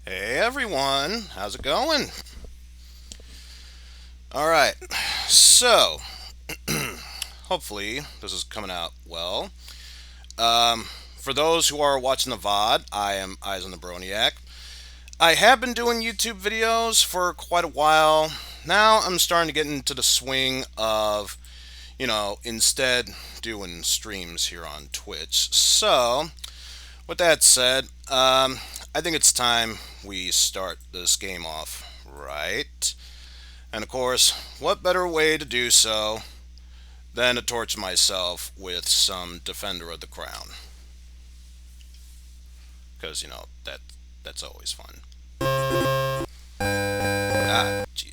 Hey everyone, how's it going? Alright, so, hopefully this is coming out well. Um, for those who are watching the VOD, I am Eizen the Broniac. I have been doing YouTube videos for quite a while. Now I'm starting to get into the swing of, instead doing streams here on Twitch. So, with that said, I think it's time we start this game off right. And of course, what better way to do so than to torture myself with some Defender of the Crown? Because, that's always fun. Ah, gee.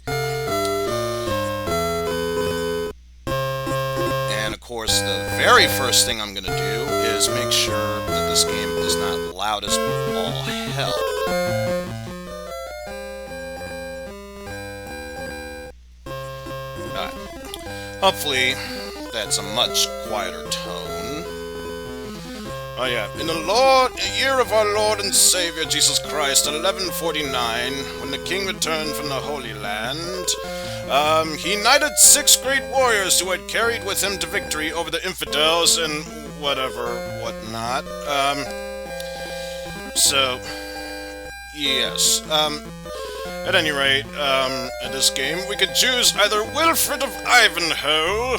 And of course, the very first thing I'm going to do is make sure that this game is not loud as all hell. Hopefully, that's a much quieter tone. Oh yeah, in the year of our Lord and Savior Jesus Christ, 1149, when the king returned from the Holy Land, he knighted 6 great warriors who had carried with him to victory over the infidels and whatnot. Yes. At any rate, in this game, we could choose either Wilfred of Ivanhoe,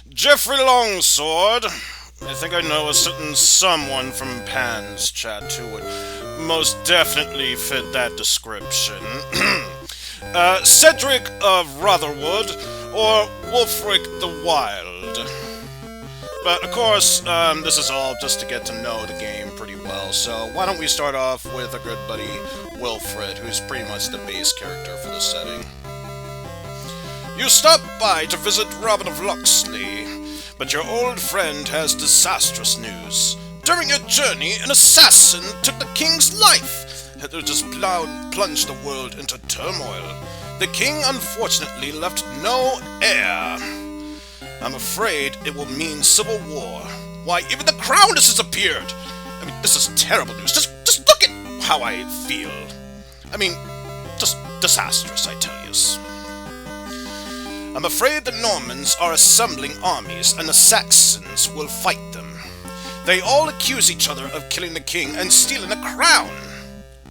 Geoffrey Longsword. I think I know a certain someone from Pan's chat who would most definitely fit that description. Cedric of Rotherwood, or Wulfric the Wild. But, of course, this is all just to get to know the game pretty well, so why don't we start off with our good buddy Wilfred, who's pretty much the base character for the setting. You stopped by to visit Robin of Locksley, but your old friend has disastrous news. During your journey, an assassin took the king's life, and it just plunged the world into turmoil. The king, unfortunately, left no heir. I'm afraid it will mean civil war. Why, even the crown has disappeared! I mean, this is terrible news. Just look at how I feel. I mean, just disastrous, I tell yous. I'm afraid the Normans are assembling armies, and the Saxons will fight them. They all accuse each other of killing the king and stealing the crown.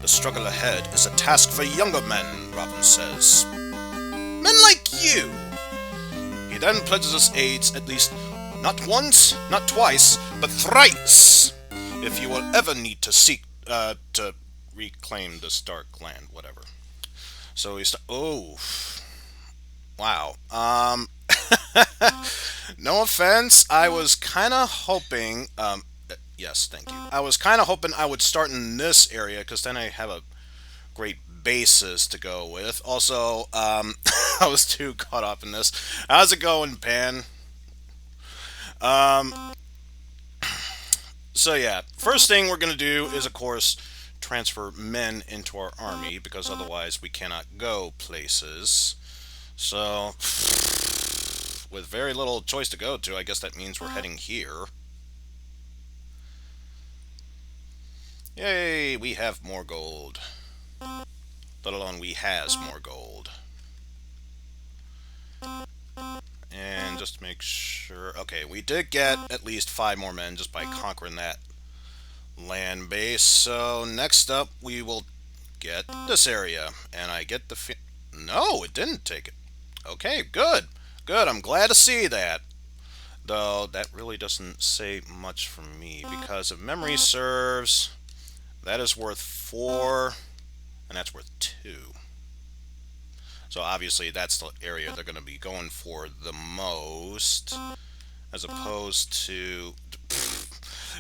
The struggle ahead is a task for younger men, Robin says. Men like you! He then pledges us aids at least not once, not twice, but thrice, if you will ever need to seek to reclaim this dark land, whatever. So we oh, wow. No offense, I was kind of hoping, yes, thank you. I was kind of hoping I would start in this area, because then I have a great basis to go with. Also, I was too caught up in this. How's it going, Pan? So yeah, first thing we're gonna do is, of course, transfer men into our army, because otherwise we cannot go places. So, with very little choice to go to, I guess that means we're heading here. Yay, we have more gold. Let alone we has more gold. And just to make sure... Okay, we did get at least 5 more men just by conquering that land base. So next up we will get this area. And I get the... No, it didn't take it. Okay, good. Good, I'm glad to see that. Though that really doesn't say much for me, because if memory serves, that is worth 4... and that's worth 2. So obviously that's the area they're going to be going for the most, as opposed to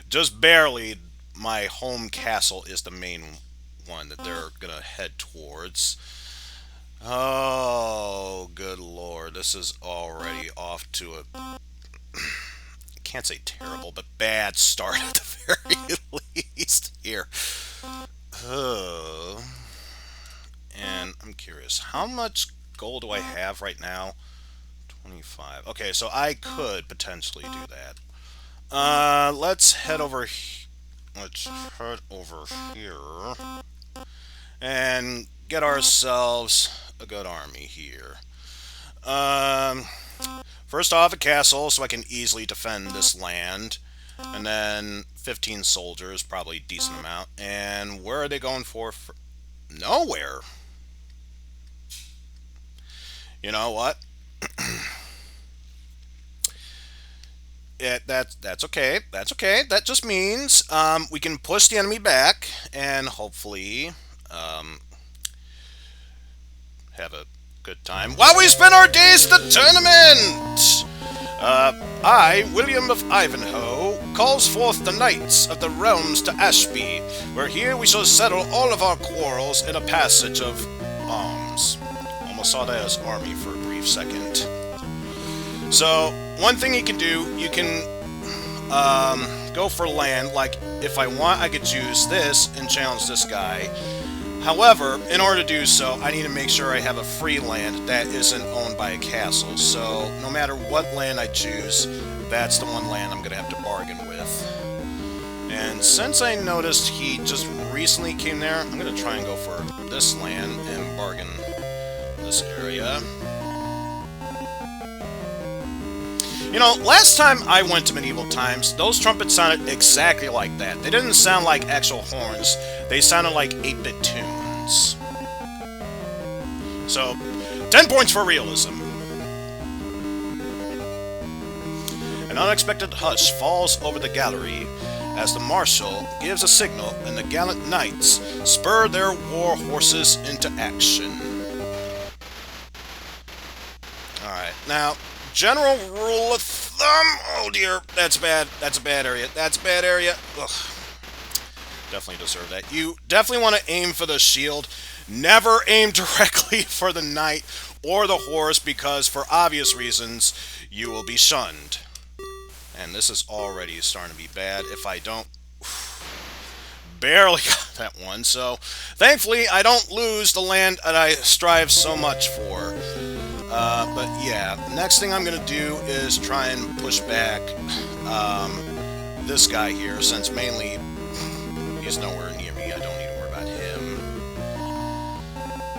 just barely my home castle is the main one that they're going to head towards. Oh, good lord, this is already off to a I can't say terrible, but bad start at the very least here. And I'm curious, how much gold do I have right now? 25. Okay, so I could potentially do that. Let's head over here. and get ourselves a good army here. Um, First off, a castle, so I can easily defend this land. And then 15 soldiers, probably a decent amount. And where are they going for? Nowhere. You know what? That's okay. That's okay. That just means we can push the enemy back and hopefully have a good time while we spend our days at the tournament. I, William of Ivanhoe, calls forth the knights of the realms to Ashby, where here we shall settle all of our quarrels in a passage of arms. Almost saw that as army for a brief second. So, one thing you can do, you can go for land. Like, if I want, I could choose this and challenge this guy. However, in order to do so, I need to make sure I have a free land that isn't owned by a castle. So, no matter what land I choose, that's the one land I'm going to have to bargain with. And since I noticed he just recently came there, I'm going to try and go for this land and bargain this area. You know, last time I went to Medieval Times, those trumpets sounded exactly like that. They didn't sound like actual horns. They sounded like 8-bit tunes. So, 10 points for realism. An unexpected hush falls over the gallery as the marshal gives a signal and the gallant knights spur their war horses into action. Alright, now, general rule of thumb. Oh dear, that's bad. That's a bad area. That's a bad area. Ugh. Definitely deserve that. You definitely want to aim for the shield. Never aim directly for the knight or the horse because, for obvious reasons, you will be shunned. And this is already starting to be bad. If I don't... barely got that one. So, thankfully, I don't lose the land that I strive so much for. But yeah, next thing I'm going to do is try and push back this guy here, since mainly he's nowhere near me. I don't need to worry about him.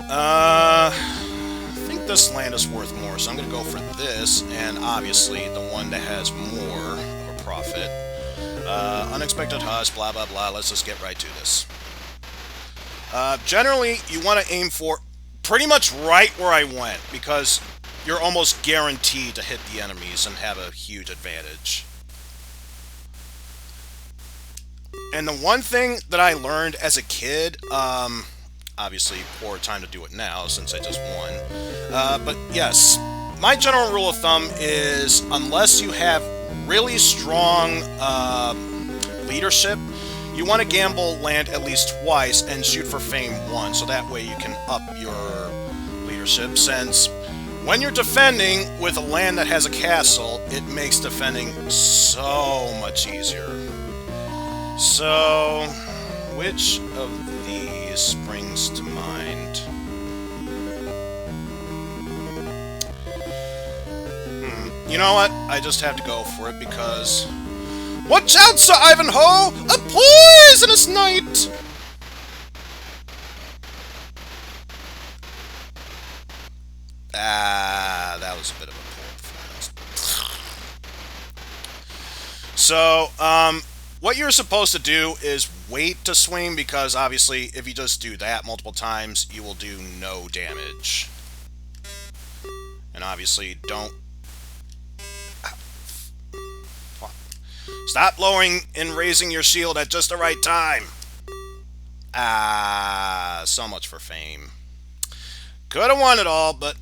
I think this land is worth more, so I'm going to go for this, and obviously the one that has more of a profit. Unexpected hush, blah blah blah, let's just get right to this. Generally, you want to aim for pretty much right where I went, because you're almost guaranteed to hit the enemies and have a huge advantage. And the one thing that I learned as a kid, obviously poor time to do it now since I just won, but yes, my general rule of thumb is unless you have really strong leadership, you want to gamble land at least twice and shoot for fame once, so that way you can up your leadership, since when you're defending with a land that has a castle, it makes defending so much easier. So, which of these springs to mind? You know what? I just have to go for it because... watch out, Sir Ivanhoe! A poisonous knight! Ah, that was a bit of a poor performance. So, what you're supposed to do is wait to swing, because obviously if you just do that multiple times, you will do no damage. And obviously don't... stop lowering and raising your shield at just the right time. Ah, so much for fame. Could have won it all, but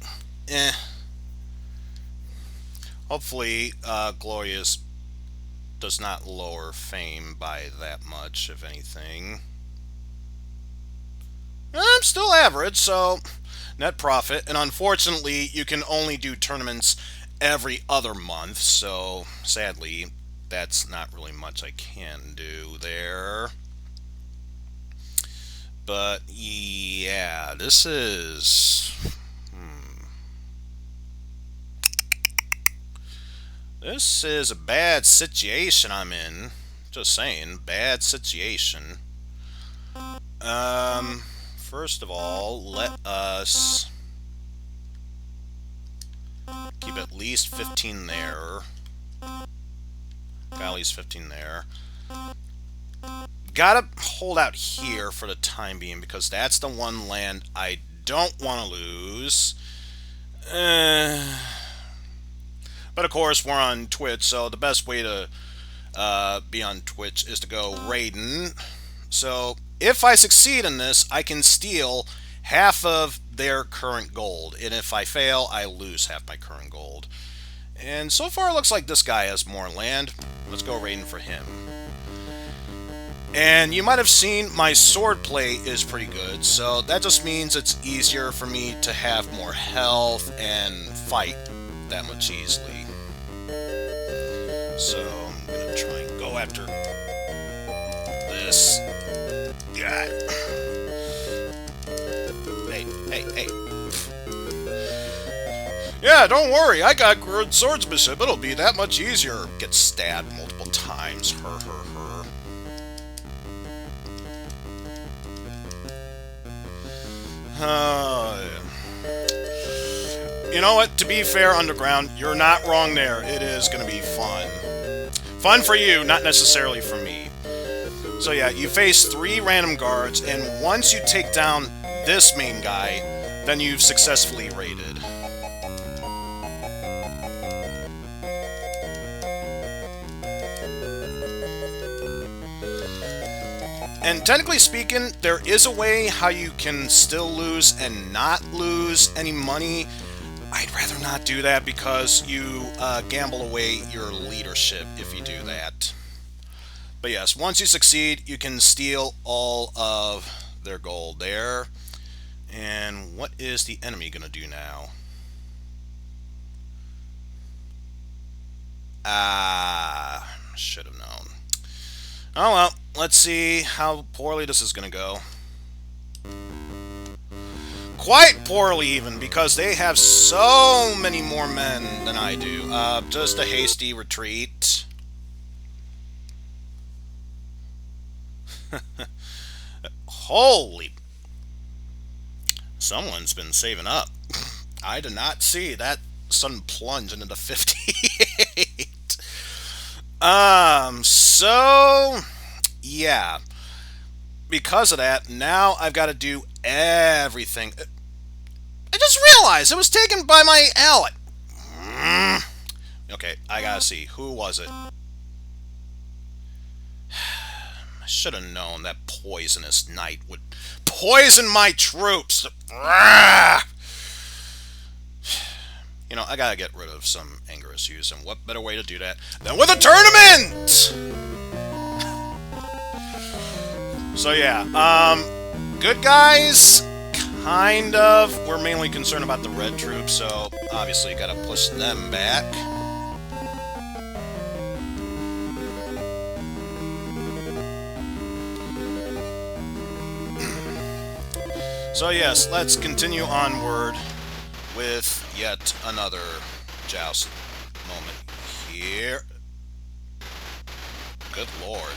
hopefully, Glorious does not lower fame by that much, if anything. I'm still average, so net profit. And unfortunately, you can only do tournaments every other month, so sadly, that's not really much I can do there. But yeah, this is... this is a bad situation I'm in. Just saying, bad situation. first of all, let us keep at least 15 there. Got at least 15 there. Gotta hold out here for the time being, because that's the one land I don't want to lose. But of course, we're on Twitch, so the best way to be on Twitch is to go raiding. So if I succeed in this, I can steal half of their current gold, and if I fail, I lose half my current gold. And so far, it looks like this guy has more land. Let's go raiding for him. And you might have seen my swordplay is pretty good, so that just means it's easier for me to have more health and fight that much easily. So I'm gonna try and go after this guy. Hey. Yeah, don't worry, I got good swordsmanship. It'll be that much easier. Get stabbed multiple times. Her. You know what? To be fair, Underground, you're not wrong there. It is going to be fun. Fun for you, not necessarily for me. So yeah, you face 3 random guards, and once you take down this main guy, then you've successfully raided. And technically speaking, there is a way how you can still lose and not lose any money. I'd rather not do that because you gamble away your leadership if you do that. But yes, once you succeed, you can steal all of their gold there. And what is the enemy going to do now? Should have known. Oh well, let's see how poorly this is going to go. Quite poorly even, because they have so many more men than I do. Just a hasty retreat. Holy... Someone's been saving up. I did not see that sudden plunge into the 58. So, yeah. Because of that, now I've got to do everything. I just realized it was taken by my ally. Okay, I gotta see. Who was it? I should have known that poisonous knight would poison my troops. You know, I gotta get rid of some anger issues, and what better way to do that than with a tournament? So yeah, good guys, kind of. We're mainly concerned about the red troops, so obviously gotta push them back. So yes, let's continue onward with yet another joust moment here. Good lord.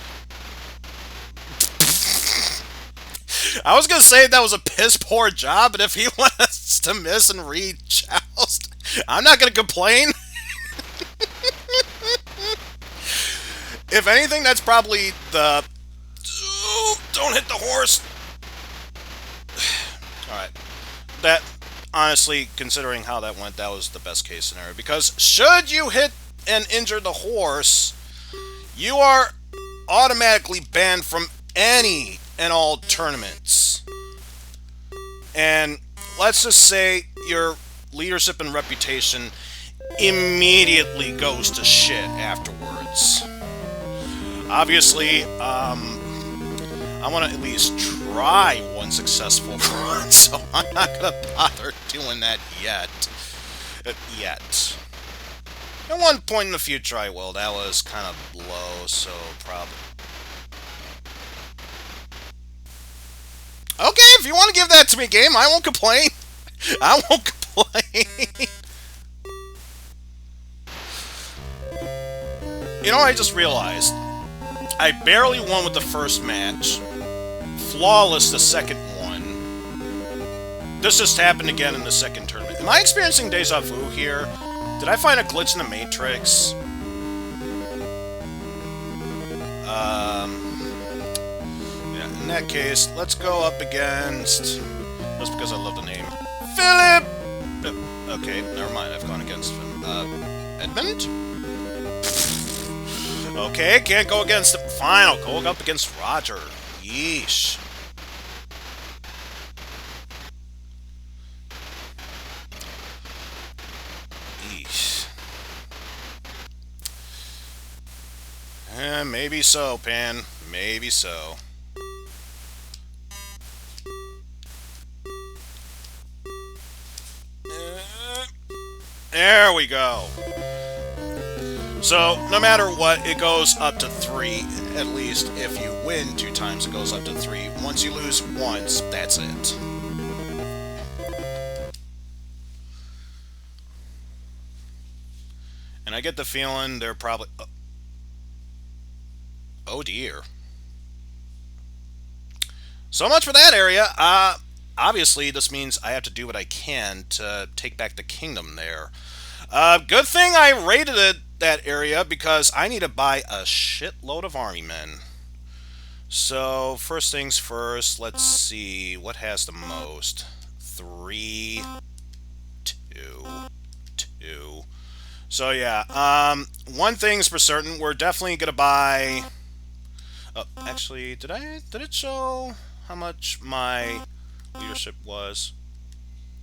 I was gonna say that was a piss poor job, but if he wants to miss and re-joust, I'm not gonna complain. If anything, that's probably the... Don't hit the horse! Alright. That, honestly, considering how that went, that was the best case scenario. Because should you hit and injure the horse, you are automatically banned from any and all tournaments. And let's just say your leadership and reputation immediately goes to shit afterwards. Obviously, I want to at least try one successful run, so I'm not going to bother doing that yet. At one point in the future I will. That was kind of low, so probably... Okay, if you want to give that to me, game, I won't complain. I won't complain. You know, I just realized I barely won with the first match. Flawless the second one. this just happened again in the second tournament. Am I experiencing deja vu here? Did I find a glitch in the Matrix? Yeah, in that case, let's go up against... Just because I love the name. Philip! Okay, never mind, I've gone against him. Edmund? Okay, can't go against him. Fine, I'll go up against Roger. Yeesh. Maybe so, Pan. Maybe so. There we go. So, no matter what, it goes up to 3. At least, if you win 2 times, it goes up to 3. Once you lose once, that's it. And I get the feeling they're probably... Oh dear. So much for that area. Obviously, this means I have to do what I can to take back the kingdom there. Good thing I raided that area because I need to buy a shitload of army men. So, first things first, let's see. What has the most? 3, 2, 2. So, yeah. One thing's for certain. We're definitely going to buy... actually, did it show how much my leadership was?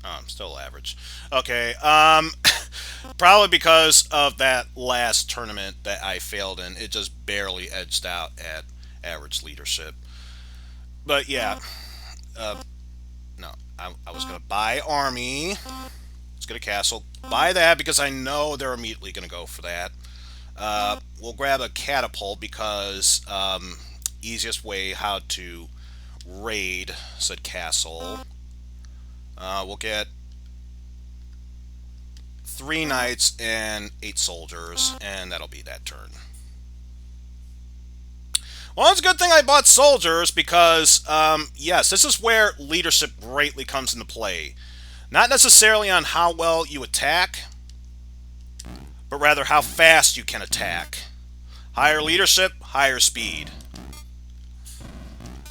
Oh, I'm still average. Okay, probably because of that last tournament that I failed in, it just barely edged out at average leadership. But yeah, no, I was going to buy army, let's get a castle, buy that because I know they're immediately going to go for that. We'll grab a catapult because easiest way how to raid said castle. We'll get 3 knights and 8 soldiers, and that'll be that turn. Well, it's a good thing I bought soldiers because, yes, this is where leadership greatly comes into play. Not necessarily on how well you attack, but rather how fast you can attack. Higher leadership, higher speed.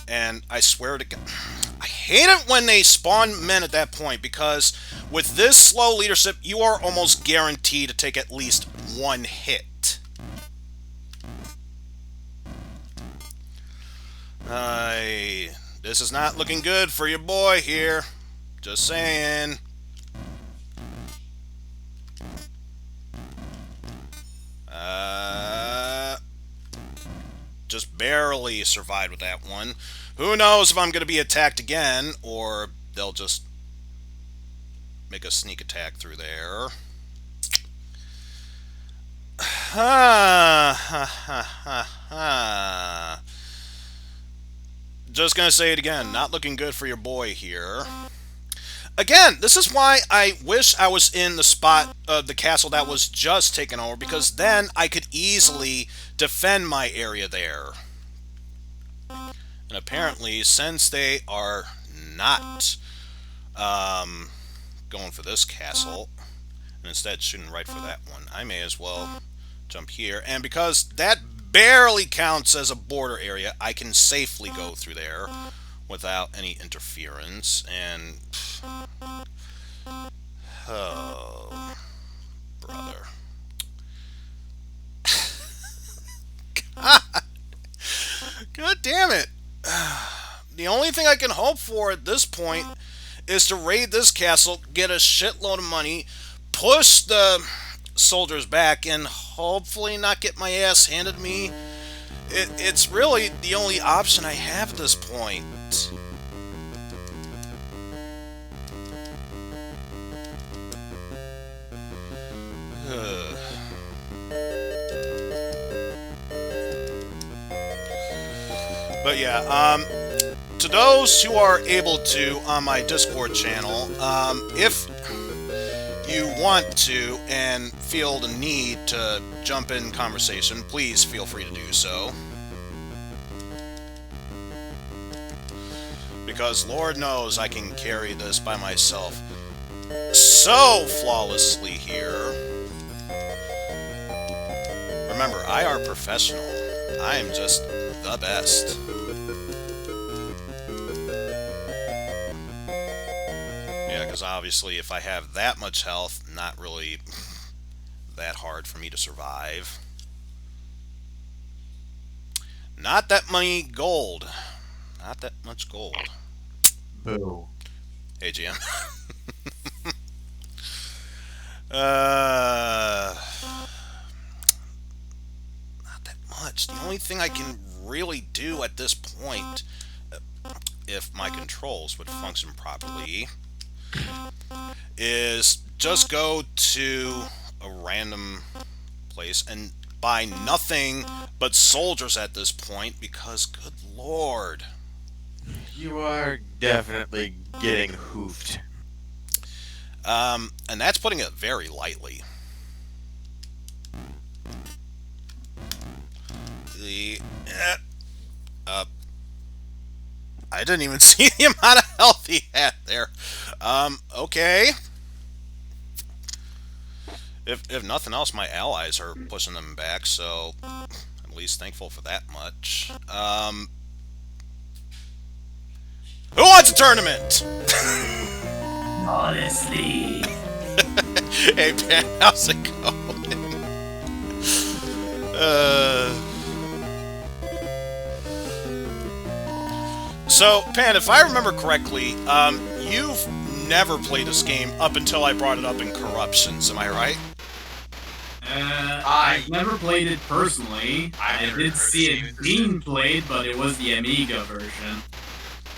And I swear to God, I hate it when they spawn men at that point, because with this slow leadership, you are almost guaranteed to take at least 1 hit. This is not looking good for your boy here. Just saying. Just barely survived with that one. Who knows if I'm going to be attacked again, or they'll just make a sneak attack through there. Just going to say it again. Not looking good for your boy here. Again, this is why I wish I was in the spot of the castle that was just taken over, because then I could easily defend my area there. And apparently, since they are not going for this castle, and instead shooting right for that one, I may as well jump here. And because that barely counts as a border area, I can safely go through there without any interference. And oh, brother. God damn it. The only thing I can hope for at this point is to raid this castle, get a shitload of money, push the soldiers back, and hopefully not get my ass handed to me. It's really the only option I have at this point. But yeah, to those who are able to on my Discord channel, if you want to and feel the need to jump in conversation, please feel free to do so. because Lord knows I can carry this by myself so flawlessly here. Remember, I are professional. I am just the best. Yeah, because obviously if I have that much health, not really that hard for me to survive. Not that many gold. Not that much gold. Boo. Hey, GM. Not that much. The only thing I can really do at this point, if my controls would function properly, is just go to a random place and buy nothing but soldiers at this point, because good lord. You are definitely getting hoofed. And that's putting it very lightly. I didn't even see the amount of health he had there. Okay. If nothing else, my allies are pushing them back, so at least thankful for that much. Who wants a tournament? Honestly. Hey, Pan, how's it going? So, Pan, if I remember correctly, you've never played this game up until I brought it up in Corruptions, am I right? I've never played it personally. I did see it being played, but it was the Amiga version.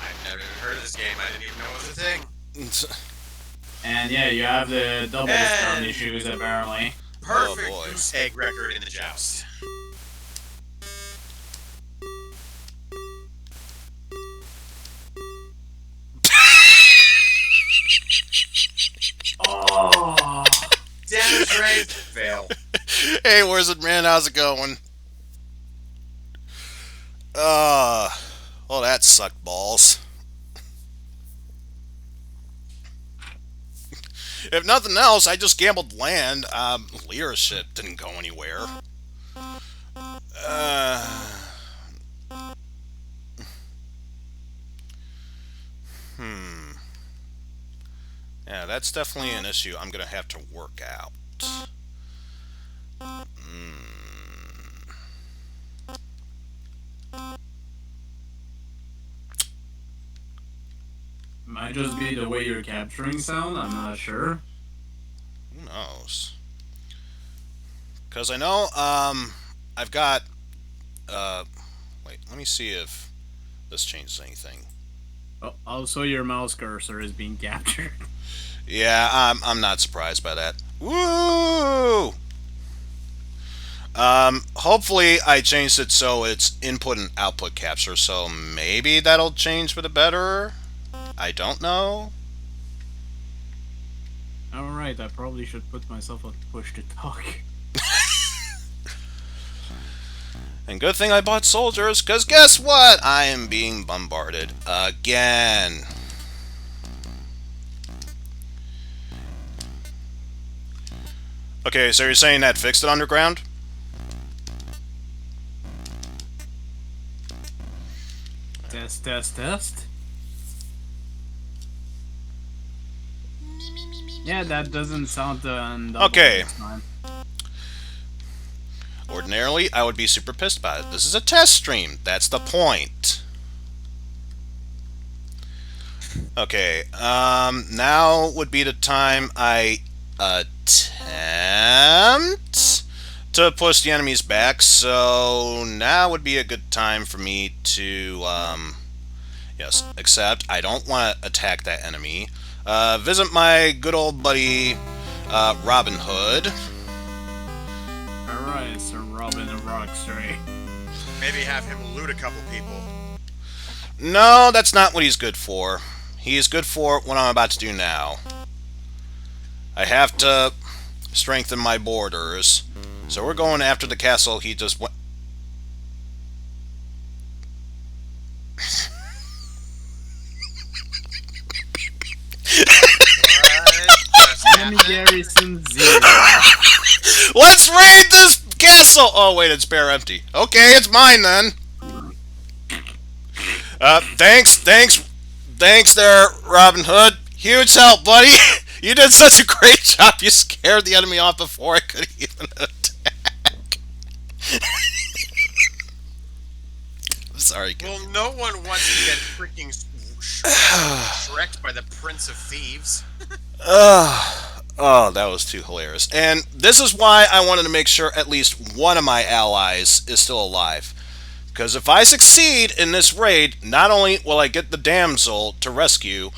I've never even heard of this game. I didn't even know it was a thing. And yeah, you have the double discount issues, apparently. Perfect boy. goose egg record in the joust. Oh! Damage rate, fail. Hey, where's it, man? How's it going? Well, that sucked balls. If nothing else, I just gambled land. Leadership didn't go anywhere. Yeah, that's definitely an issue I'm gonna have to work out. Might just be the way you're capturing sound, I'm not sure. Who knows? Because I know, I've got, wait, let me see if this changes anything. Oh, also, your mouse cursor is being captured. Yeah, I'm not surprised by that. Woo! Hopefully I changed it so it's input and output capture, so maybe that'll change for the better. I don't know. Alright, I probably should put myself on push to talk. And good thing I bought soldiers, because guess what? I am being bombarded again. Okay, so you're saying that fixed it underground? Test, test, test. Yeah, that doesn't sound okay. This time. Ordinarily, I would be super pissed about it. This is a test stream. That's the point. Okay, now would be the time I attempt to push the enemies back, so now would be a good time for me to, yes, except I don't want to attack that enemy. Visit my good old buddy, Robin Hood. Alright, Sir Robin of Rockstray. Maybe have him loot a couple people. No, that's not what he's good for. He is good for what I'm about to do now. I have to strengthen my borders. So we're going after the castle he just went... Enemy garrison 0. Let's raid this castle! Oh, wait, it's bare empty. Okay, it's mine then. Thanks there, Robin Hood. Huge help, buddy. You did such a great job. You scared the enemy off before I could even attack. I'm sorry. Well, no one wants to get freaking shreked by the Prince of Thieves. Oh, that was too hilarious. And this is why I wanted to make sure at least one of my allies is still alive. Because if I succeed in this raid, not only will I get the damsel to rescue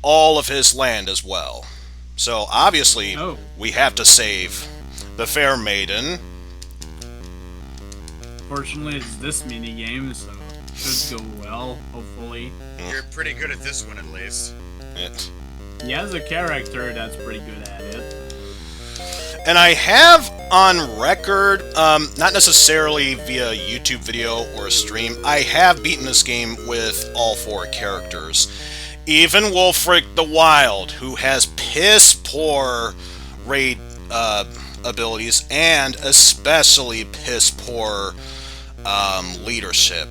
all of his land as well. So, obviously, we have to save the fair maiden. Fortunately, it's this minigame, so it should go well, hopefully. You're pretty good at this one, at least. He has a character that's pretty good at it. And I have on record, not necessarily via YouTube video or a stream, I have beaten this game with all 4 characters. Even Wulfric the Wild, who has piss-poor raid abilities, and especially piss-poor leadership.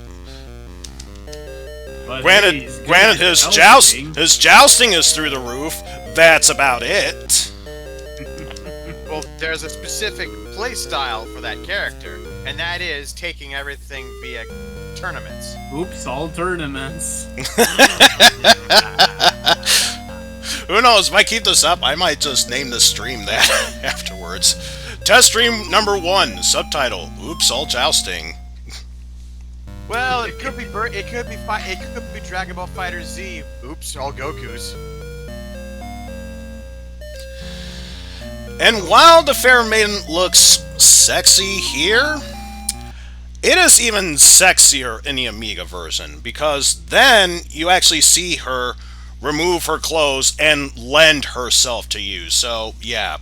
But Granted, his jousting is through the roof. That's about it. Well, there's a specific playstyle for that character, and that is taking everything via tournaments. Oops, all tournaments. Who knows? If I keep this up, I might just name the stream that afterwards. Test stream number 1, subtitle: Oops, all jousting. Well, it could be Dragon Ball Fighter Z. Oops, all Gokus. And while the fair maiden looks sexy here, it is even sexier in the Amiga version, because then you actually see her remove her clothes and lend herself to you. So, yeah,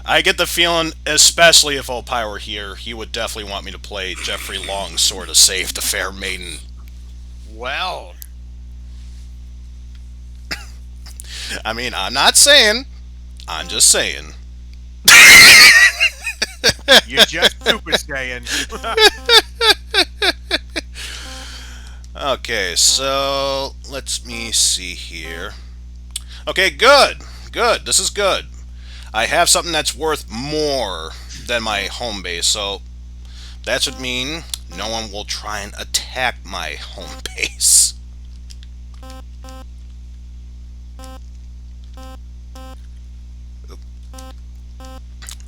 I get the feeling, especially if Oppai were here, he would definitely want me to play Jeffrey Longsword to save the fair maiden. Well, I mean, I'm not saying, I'm just saying. you're just super saying. Okay, so let me see here. Okay, good. Good. This is good. I have something that's worth more than my home base, so that should mean no one will try and attack my home base.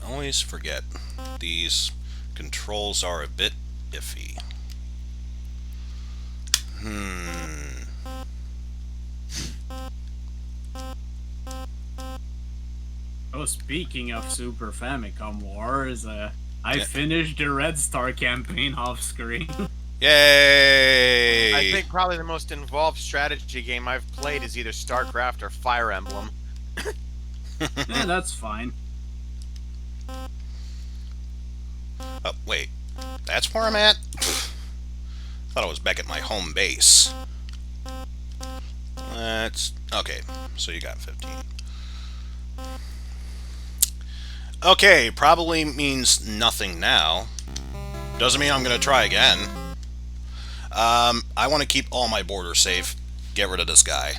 Always forget, these controls are a bit iffy. Oh, speaking of Super Famicom Wars, I finished the Red Star campaign off screen. Yay! I think probably the most involved strategy game I've played is either StarCraft or Fire Emblem. Yeah, that's fine. Oh, wait. That's where I'm at? Thought I was back at my home base. That's... okay, so you got 15. Okay, probably means nothing now. Doesn't mean I'm gonna try again. I want to keep all my borders safe. Get rid of this guy.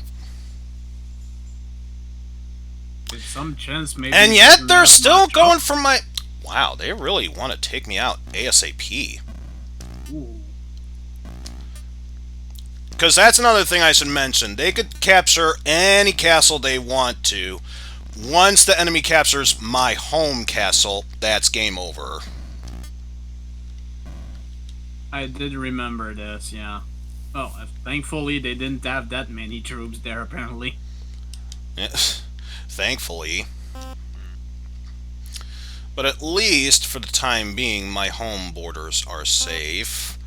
With some chance, maybe. And yet they're still going for my... wow, they really want to take me out ASAP. Ooh. Because that's another thing I should mention. They could capture any castle they want to. Once the enemy captures my home castle, that's game over. I did remember this, yeah. Oh, thankfully they didn't have that many troops there, apparently. Yes, thankfully. But at least, for the time being, my home borders are safe.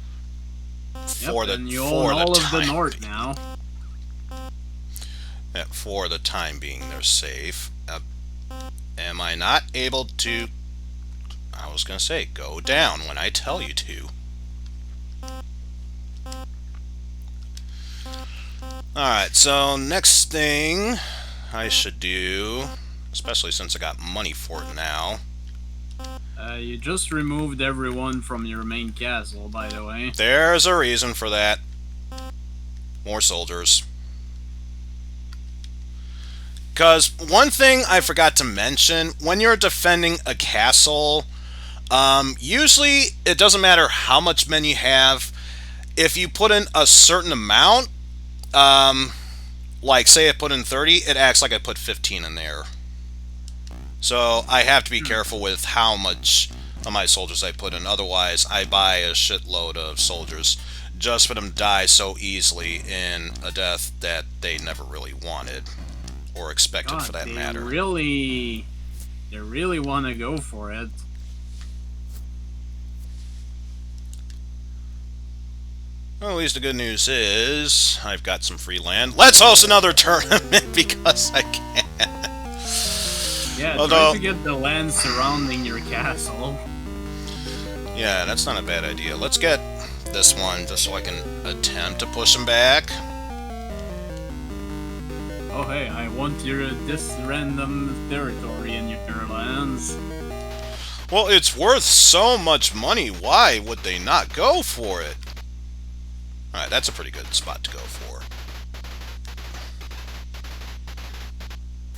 And you own all of the north now. For the time being, they're safe. Am I not able to... I was going to say, go down when I tell you to. Alright, so next thing I should do... Especially since I got money for it now. You just removed everyone from your main castle, by the way. There's a reason for that. More soldiers. Because one thing I forgot to mention, when you're defending a castle, usually it doesn't matter how much men you have. If you put in a certain amount, like say I put in 30, it acts like I put 15 in there. So I have to be careful with how much of my soldiers I put in. Otherwise, I buy a shitload of soldiers just for them to die so easily in a death that they never really wanted. Or expected, for that matter. They really want to go for it. Well, at least the good news is I've got some free land. Let's host another tournament because I can. Yeah, Although, try to get the land surrounding your castle. Yeah, that's not a bad idea. Let's get this one just so I can attempt to push them back. Oh hey, I want this random territory in your lands. Well, it's worth so much money. Why would they not go for it? Alright, that's a pretty good spot to go for.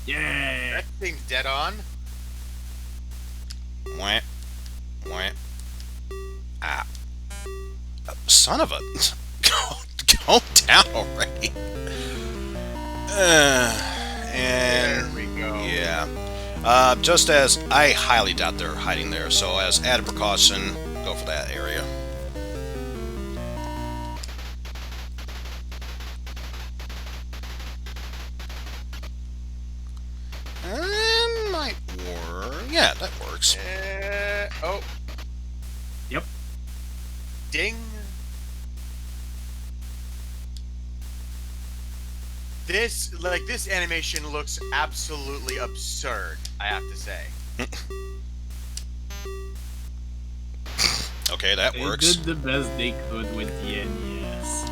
Yeah. That seems dead on. Wah. Wah. Ah. Son of a... Go down already. And there we go. Yeah. Just as I highly doubt they're hiding there, so as added precaution, go for that area. Might work. Yeah, that works. Oh. Yep. Ding. This animation looks absolutely absurd, I have to say. Okay, that They works. did the best they could with the NES.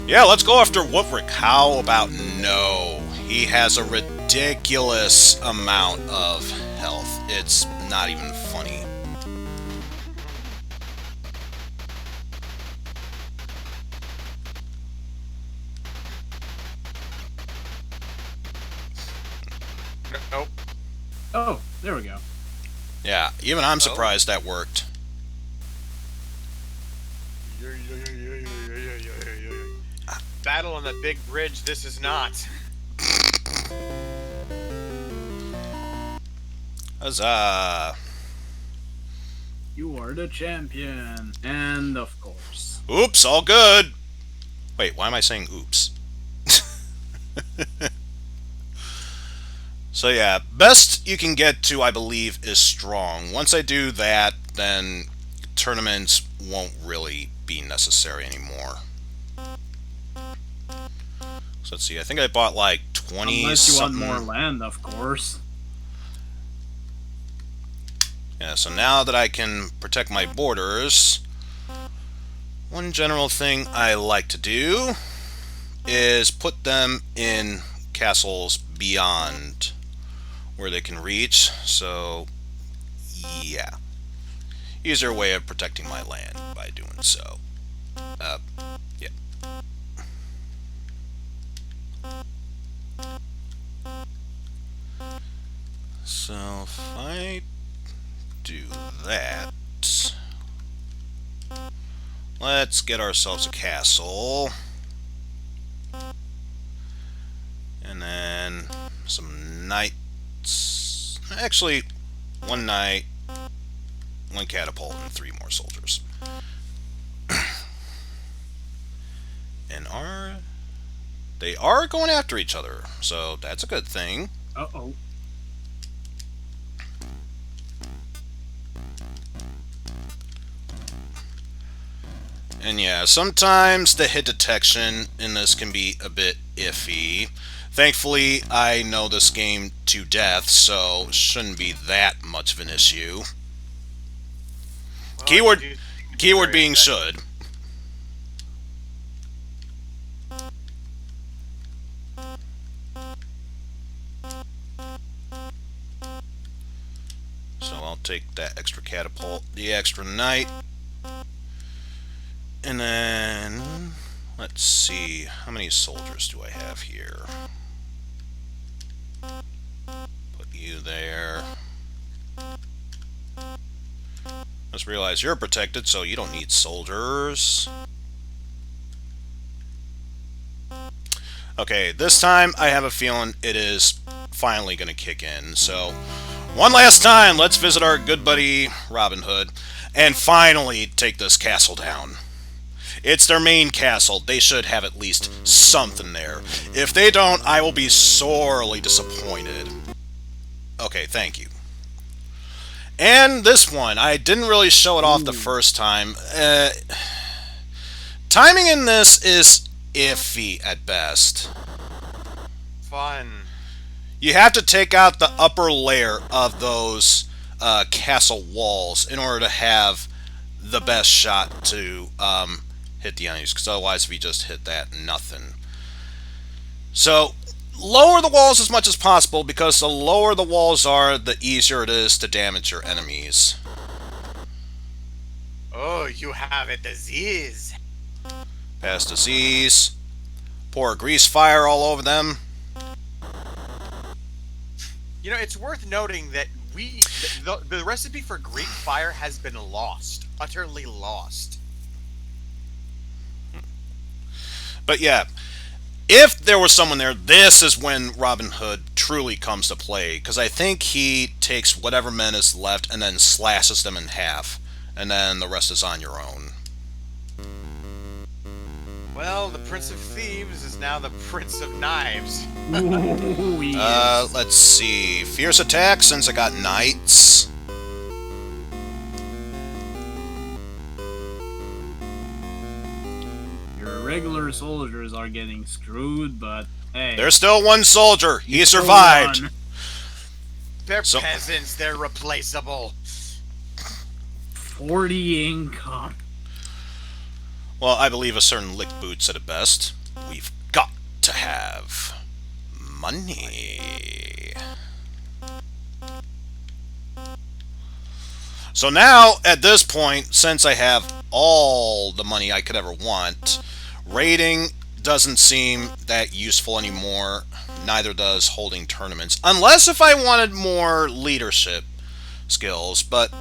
Yeah, let's go after Wolfric. How about no? He has a ridiculous amount of health. It's not even funny. Nope. Oh, there we go. Yeah, even I'm surprised that worked. Battle on the big bridge, this is not. Huzzah! You are the champion. And of course. Oops, all good! Wait, why am I saying oops? So yeah, best you can get to, I believe, is strong. Once I do that, then tournaments won't really be necessary anymore. So let's see, I think I bought like 20 Unless you something. want more land, of course. Yeah, so now that I can protect my borders, one general thing I like to do is put them in castles beyond where they can reach. So, yeah. Easier way of protecting my land by doing so. Yeah. So, if I do that, let's get ourselves a castle. And then some knights. Actually, one knight, one catapult, and 3 more soldiers. And they are going after each other, so that's a good thing. Uh-oh. And yeah, sometimes the hit detection in this can be a bit iffy. Thankfully, I know this game to death, so shouldn't be that much of an issue. Well, Keyword being should. So I'll take that extra catapult, the extra knight. And then, let's see, how many soldiers do I have here? Put you there. Just realize you're protected, so you don't need soldiers. Okay, this time I have a feeling it is finally going to kick in. So, one last time, let's visit our good buddy Robin Hood and finally take this castle down. It's their main castle. They should have at least something there. If they don't, I will be sorely disappointed. Okay, thank you. And this one, I didn't really show it off the first time. Timing in this is iffy at best. Fun. You have to take out the upper layer of those castle walls in order to have the best shot to hit the enemies, because otherwise if you just hit that, nothing. So lower the walls as much as possible, because the lower the walls are, the easier it is to damage your enemies. Oh, you have a disease. Pass disease. Pour grease fire all over them. You know, it's worth noting that the recipe for Greek fire has been lost. Utterly lost. But yeah, if there was someone there, this is when Robin Hood truly comes to play, because I think he takes whatever men is left and then slashes them in half, and then the rest is on your own. Well, the Prince of Thieves is now the Prince of Knives. Ooh, yes. Let's see. Fierce attack, since I got knights. Your regular soldiers are getting screwed, but hey. There's still one soldier. He survived. They're peasants. They're replaceable. 40 income. Well, I believe a certain lick boot said it best. We've got to have money. So now, at this point, since I have all the money I could ever want, raiding doesn't seem that useful anymore. Neither does holding tournaments. Unless if I wanted more leadership skills. But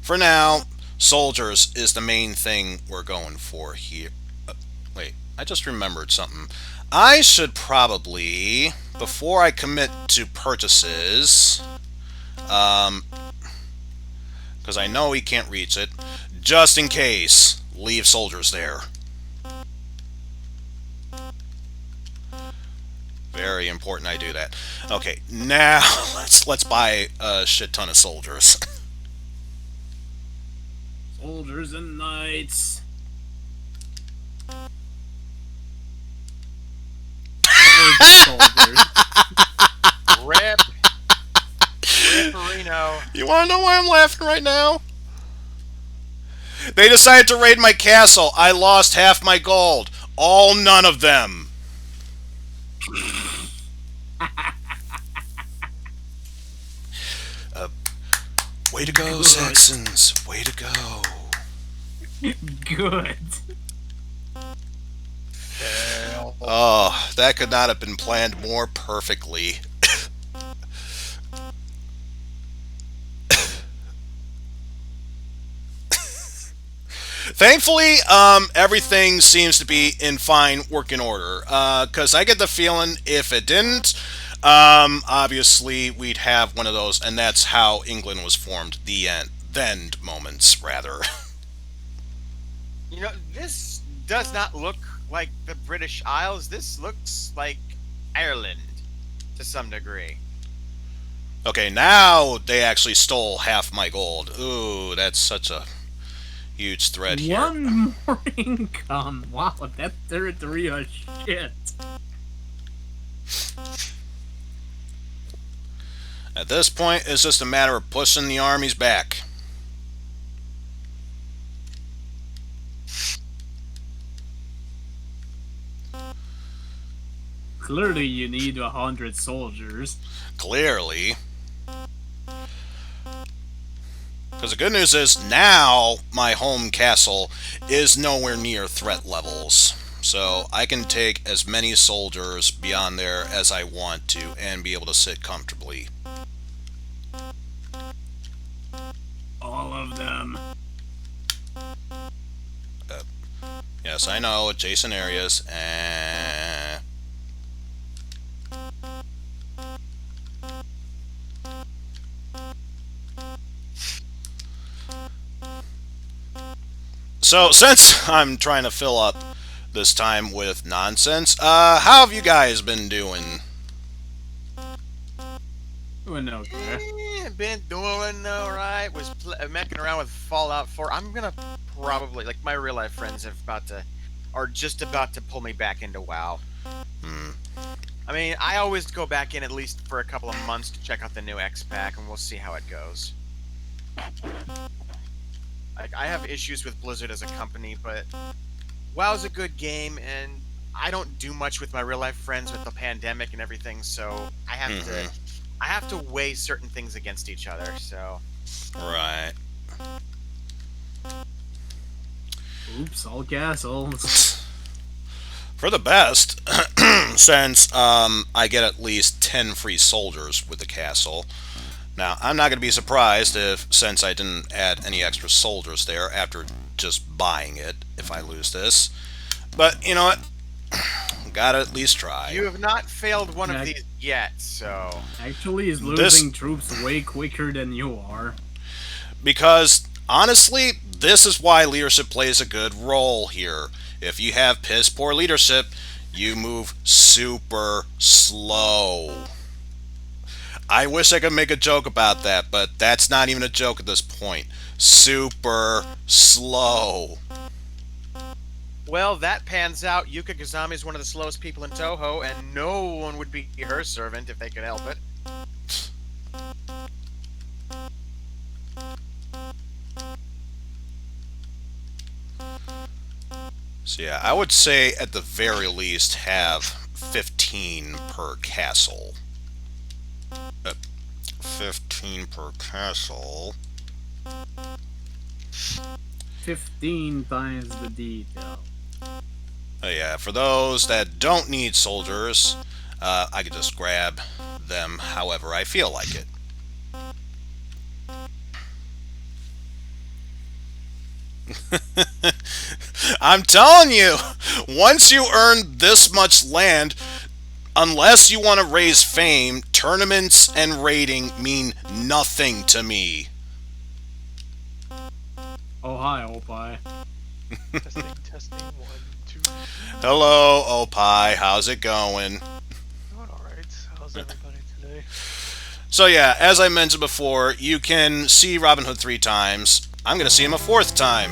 for now, soldiers is the main thing we're going for here. Wait, I just remembered something. I should probably, before I commit to purchases, because I know he can't reach it, just in case, leave soldiers there. Very important I do that. Okay, now let's buy a shit ton of soldiers. Soldiers and knights. Soldiers. Rip. Ripperino. You wanna know why I'm laughing right now? They decided to raid my castle. I lost half my gold. All none of them. Way to go, Saxons. Way to go. Good. Oh, that could not have been planned more perfectly. Thankfully, everything seems to be in fine working order. Because I get the feeling if it didn't, obviously we'd have one of those, and that's how England was formed. The end moments, rather. You know, this does not look like the British Isles. This looks like Ireland to some degree. Okay, now they actually stole half my gold. Ooh, that's such a huge threat here. One more income. Wow, that territory is shit. At this point, it's just a matter of pushing the armies back. clearly you need 100 soldiers. Clearly. Because the good news is, now my home castle is nowhere near threat levels. So I can take as many soldiers beyond there as I want to and be able to sit comfortably. All of them. Yes, I know, adjacent areas. So, since I'm trying to fill up this time with nonsense, how have you guys been doing? Doing okay. Been doing alright. Was mecking around with Fallout 4. I'm gonna probably, like, my real life friends are just about to pull me back into WoW. I mean, I always go back in at least for a couple of months to check out the new X pack, and we'll see how it goes. I have issues with Blizzard as a company, but WoW's a good game, and I don't do much with my real life friends with the pandemic and everything, so I have to weigh certain things against each other. So Right. Oops, all castles. For the best, since I get at least 10 free soldiers with the castle. Now, I'm not going to be surprised since I didn't add any extra soldiers there after just buying it, if I lose this. But, you know what? Gotta at least try. you have not failed one of these yet, so... Actually, he's losing troops way quicker than you are. Because, honestly, this is why leadership plays a good role here. If you have piss-poor leadership, you move super slow. I wish I could make a joke about that, but that's not even a joke at this point. Super slow. Well, that pans out. Yuka Kazami is one of the slowest people in Toho, and no one would be her servant if they could help it. So yeah, I would say at the very least have 15 per castle. 15 per castle. 15 times the detail. Yeah, for those that don't need soldiers, I could just grab them however I feel like it. I'm telling you, once you earn this much land, unless you want to raise fame, tournaments and raiding mean nothing to me. Oh, hi, Oppai. Testing, 1, 2. Hello, Oppai. How's it going? Doing alright. How's everybody today? So yeah, as I mentioned before, you can see Robin Hood 3 times. I'm going to see him a 4th time.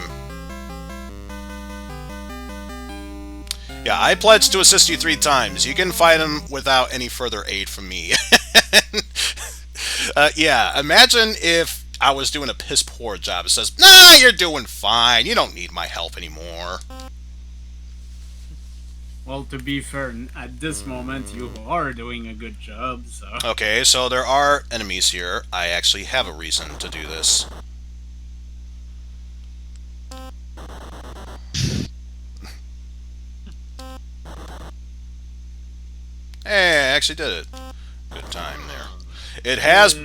Yeah, I pledged to assist you 3 times. You can fight him without any further aid from me. Yeah, imagine if I was doing a piss-poor job. It says, nah, you're doing fine. You don't need my help anymore. Well, to be fair, at this moment, you are doing a good job, so... Okay, so there are enemies here. I actually have a reason to do this. Hey, I actually did it. Good time there. It has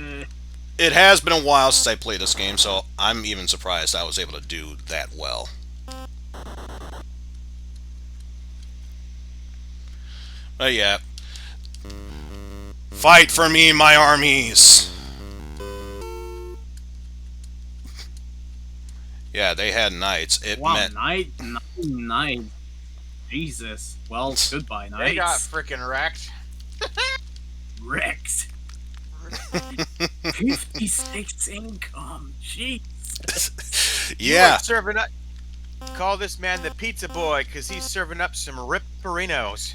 been a while since I played this game, so I'm even surprised I was able to do that well. But yeah. Fight for me, my armies! Yeah, they had knights. It Wow, meant... knight. Jesus. Well, goodbye, knights. They got frickin' wrecked. wrecked. 56 income. Jeez. You Yeah. are serving up. Call this man the pizza boy, because he's serving up some ripperinos.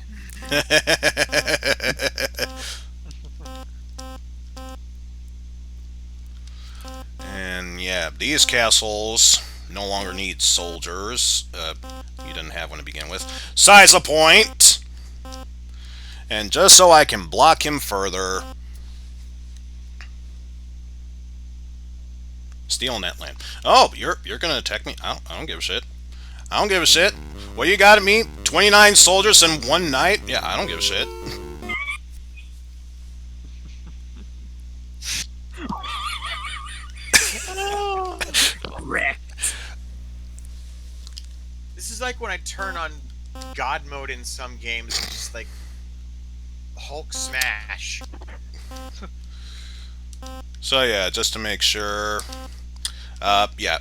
And yeah, these castles no longer need soldiers. You didn't have one to begin with. Size a point! And just so I can block him further. Stealing that land. Oh, you're gonna attack me? I don't give a shit. I don't give a shit. What you got at me? 29 soldiers in one night? Yeah, I don't give a shit. Wrecked. This is like when I turn on God mode in some games and just like Hulk smash. So yeah, just to make sure. Yeah.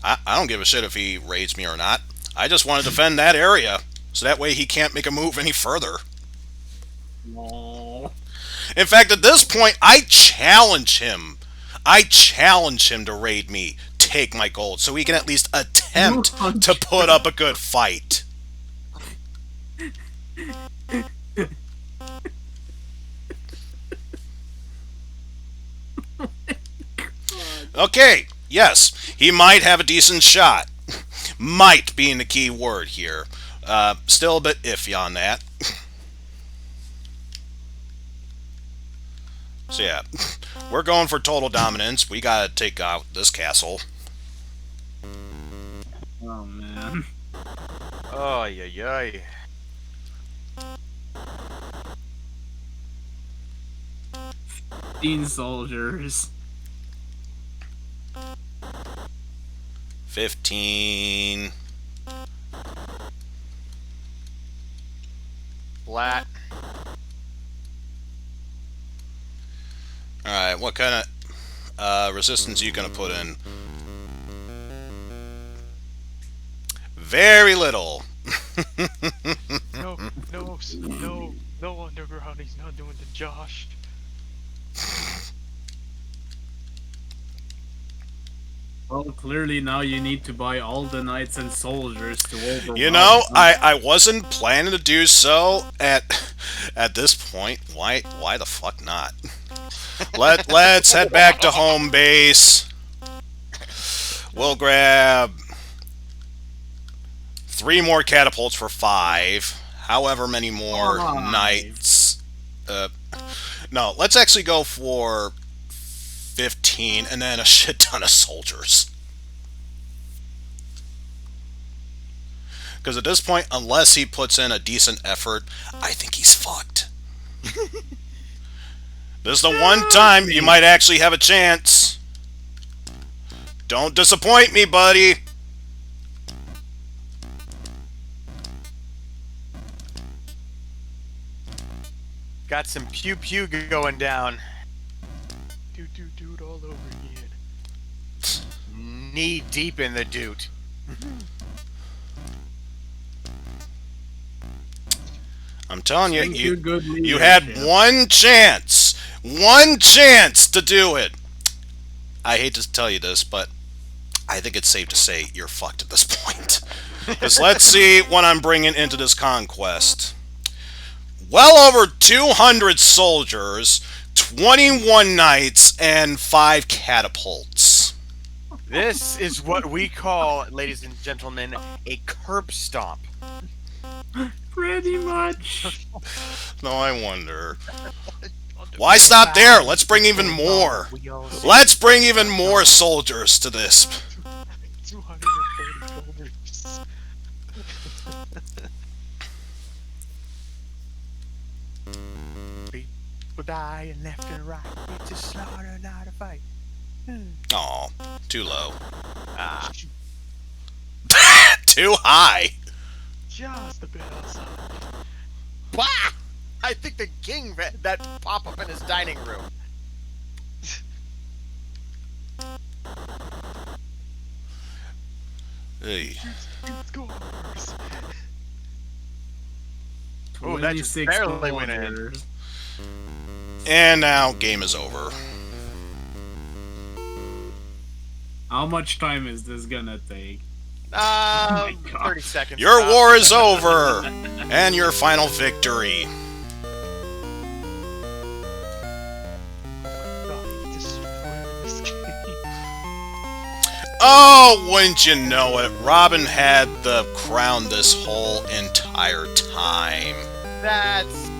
I don't give a shit if he raids me or not. I just want to defend that area. So that way he can't make a move any further. No. In fact, at this point, I challenge him. I challenge him to raid me, take my gold, so he can at least attempt to put up a good fight. Okay, yes, he might have a decent shot. Might being the key word here. Still a bit iffy on that. So yeah, we're going for total dominance. We gotta take out this castle. Oh man. Oh yeah. 15 soldiers. 15. Flat. Alright, what kind of resistance are you gonna put in? Very little. No underground. He's not doing the Josh. Well, clearly now you need to buy all the knights and soldiers to overwhelm. You know, I wasn't planning to do so at this point. Why the fuck not? Let's head back to home base. We'll grab 3 more catapults for 5. However many more knights. No, let's actually go for 15 and then a shit ton of soldiers. Because at this point, unless he puts in a decent effort, I think he's fucked. This is the one time you might actually have a chance. Don't disappoint me, buddy. Got some pew pew going down. Dude all over again. Knee deep in the dude. I'm telling you, Thank you, good you had leadership. one chance to do it. I hate to tell you this, but I think it's safe to say you're fucked at this point. Because let's see what I'm bringing into this conquest. Well over 200 soldiers, 21 knights, and 5 catapults. This is what we call, ladies and gentlemen, a curb stomp. Pretty much. No, I wonder. Why stop there? Let's bring even more. Let's bring even more soldiers to this. 240 soldiers. People die and left and right. It's a slaughter, not a fight. Aw, too low. Ah. Too high. Just a bit outside. Bah! I think the king that pop up in his dining room. Hey. Scores. Oh, that just 26 barely went in. soldiers. And now, game is over. How much time is this gonna take? God. 30 seconds. Your Stop. war is over! And your final victory. God, destroyed this game. Oh, wouldn't you know it, Robin had the crown this whole entire time. That's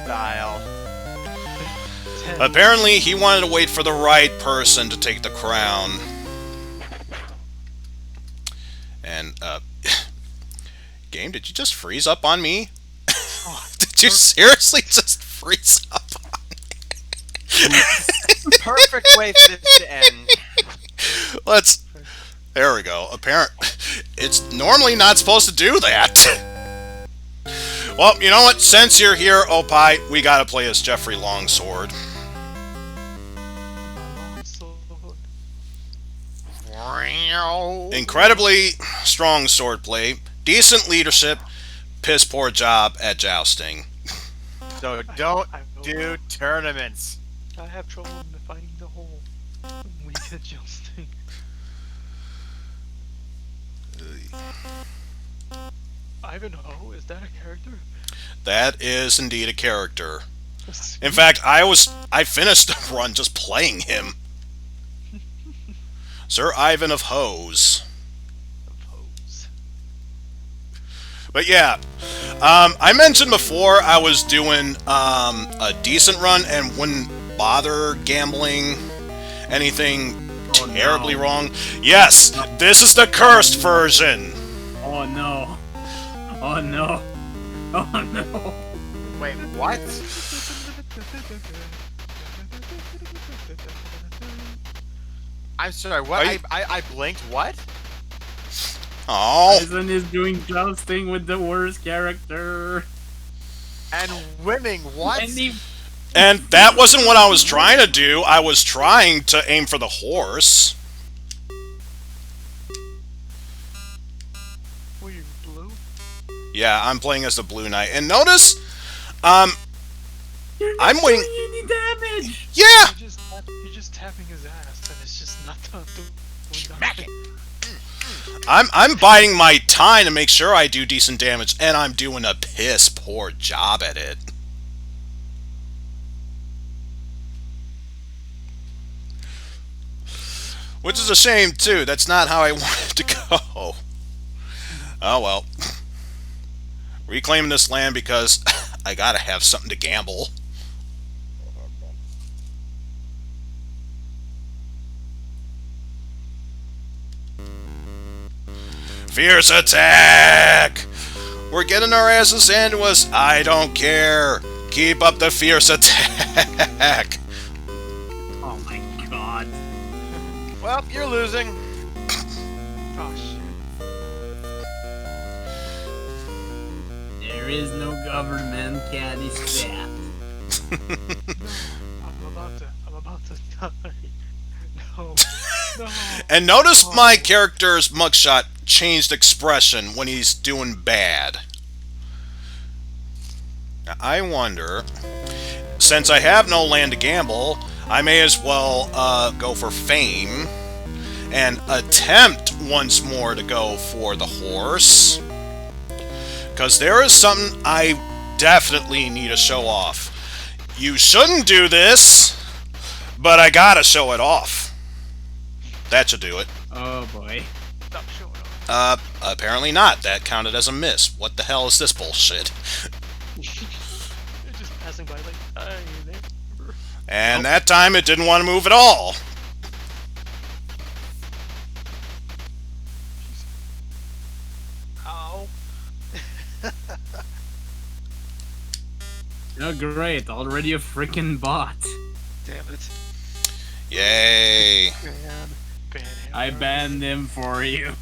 style. 10. Apparently, he wanted to wait for the right person to take the crown. And, game, did you just freeze up on me? Did you seriously just freeze up on me? Perfect way for this to end. Let's... There we go. It's normally not supposed to do that. Well, you know what? Since you're here, Oppai, we gotta play as Jeffrey Longsword. Incredibly strong swordplay, decent leadership, piss poor job at jousting. So don't do tournaments. I have trouble finding the hole. We get jousting. Ivanhoe, is that a character? That is indeed a character. In fact, I finished the run just playing him. Sir Ivan of Hose. But yeah, I mentioned before I was doing a decent run and wouldn't bother gambling anything terribly wrong. Yes, this is the cursed version. Oh no. Oh no. Oh no. Wait, what? I'm sorry, what? I blinked, what? Oh. Eizen is doing jousting with the worst character. And winning, what? And that wasn't what I was trying to do. I was trying to aim for the horse. Were you blue? Yeah, I'm playing as the Blue Knight. And notice, I'm winning. Any damage. Yeah. You're just tapping his ass, and it's just not doing Smack it. I'm biding my time to make sure I do decent damage, and I'm doing a piss poor job at it. Which is a shame, too. That's not how I wanted to go. Oh, well. Reclaiming this land because I gotta have something to gamble. Fierce attack! We're getting our asses into us. I don't care. Keep up the fierce attack. Oh my god. Well, you're losing. Oh shit. There is no government, cat is fat. I'm about to die. No. No. And notice my character's mugshot changed expression when he's doing bad. Now, I wonder, since I have no land to gamble, I may as well go for fame and attempt once more to go for the horse. Because there is something I definitely need to show off. You shouldn't do this, but I gotta show it off. That should do it. Oh boy. Stop showing off. Apparently not. That counted as a miss. What the hell is this bullshit? You're just passing by like, hi there. And that time it didn't want to move at all. Ow. Oh great, already a freaking bot. Damn it. Yay. Man. I banned him for you.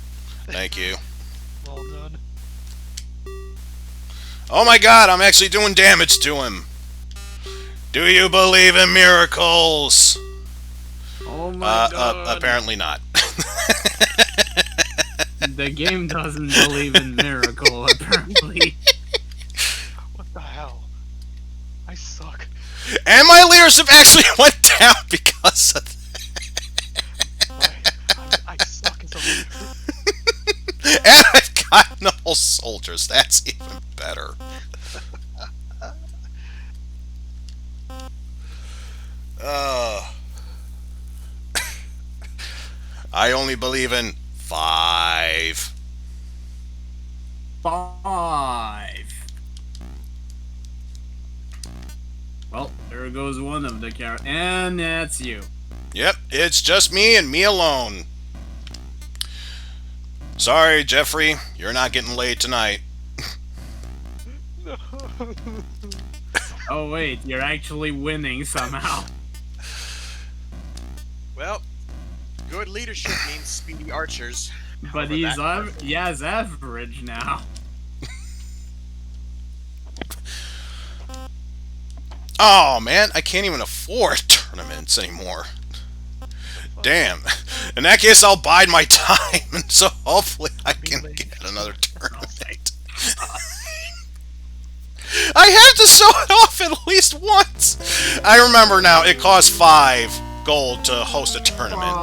Thank you. Well done. Oh my god, I'm actually doing damage to him. Do you believe in miracles? Oh my god. Apparently not. The game doesn't believe in miracle, apparently. What the hell? I suck. And my leadership actually went down because of that. I suck as a leader. And I've got no soldiers. That's even better. I only believe in 5. 5. Well, there goes one of the characters, and that's you. Yep, it's just me and me alone. Sorry, Jeffrey, you're not getting laid tonight. No. Oh wait, you're actually winning somehow. Well, good leadership means speedy archers. But he has average now. Oh man, I can't even afford tournaments anymore. Damn. In that case, I'll bide my time, and so hopefully I can get another tournament. I have to show it off at least once. I remember now, it costs 5 gold to host a tournament.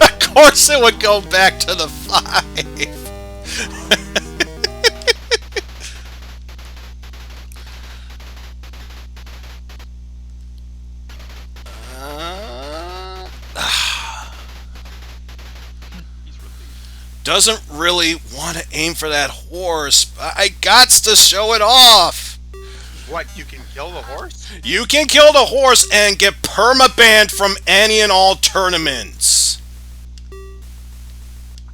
Of course it would go back to the 5. Doesn't really want to aim for that horse, but I gots to show it off. What, you can kill the horse? You can kill the horse and get perma-banned from any and all tournaments.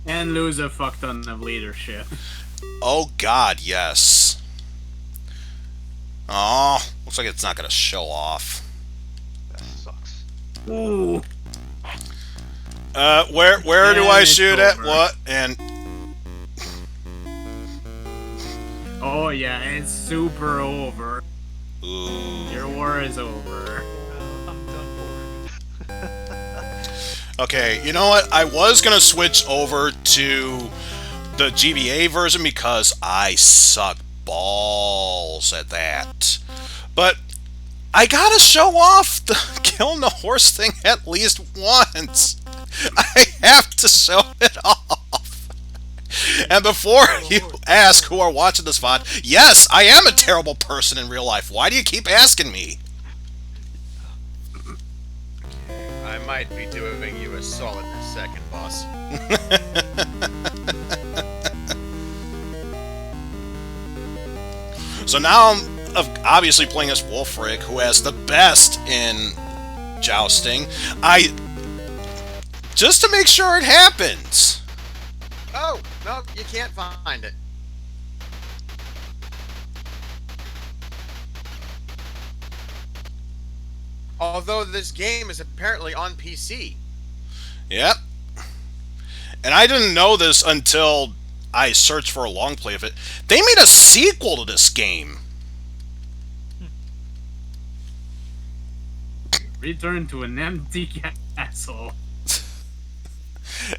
And lose a fuck ton of leadership. Oh god, yes. Oh, looks like it's not gonna show off. That sucks. Ooh. Where do I shoot at? over. What? And Oh yeah, it's super over. ooh. Your war is over. I'm done for. Okay, you know what? I was gonna switch over to the GBA version because I suck balls at that. But I gotta show off the killing the horse thing at least once. I have to show it off. And before you ask who are watching this VOD, yes, I am a terrible person in real life. Why do you keep asking me? I might be doing you a solid in a second, boss. So now I'm obviously playing as Wolfric, who has the best in jousting. Just to make sure it happens. Oh, no, you can't find it. Although this game is apparently on PC. Yep. And I didn't know this until I searched for a long play of it. They made a sequel to this game. Return to an empty castle.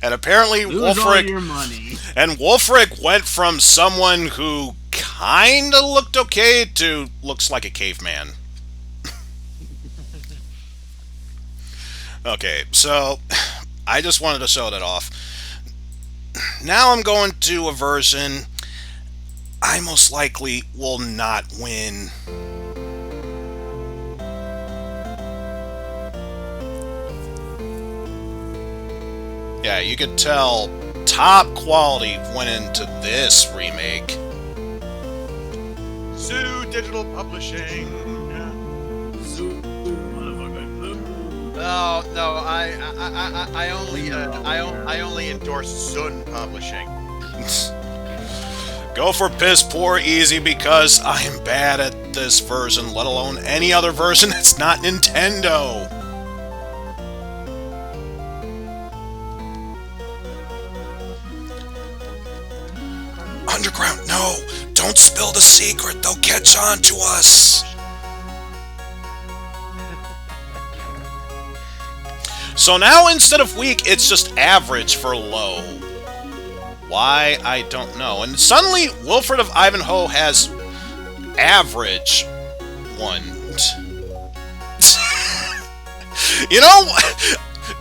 And apparently Lose all your money. Wolfric went from someone who kinda looked okay to looks like a caveman. Okay, so I just wanted to show that off. Now I'm going to a version I most likely will not win. Yeah, you could tell top quality went into this remake. Zoo Digital Publishing. Oh no, I only endorse Sun Publishing. Go for piss poor easy because I am bad at this version, let alone any other version that's not Nintendo. Underground, no! Don't spill the secret, they'll catch on to us! So now instead of weak, it's just average for low. Why? I don't know. And suddenly, Wilfred of Ivanhoe has average one. You know,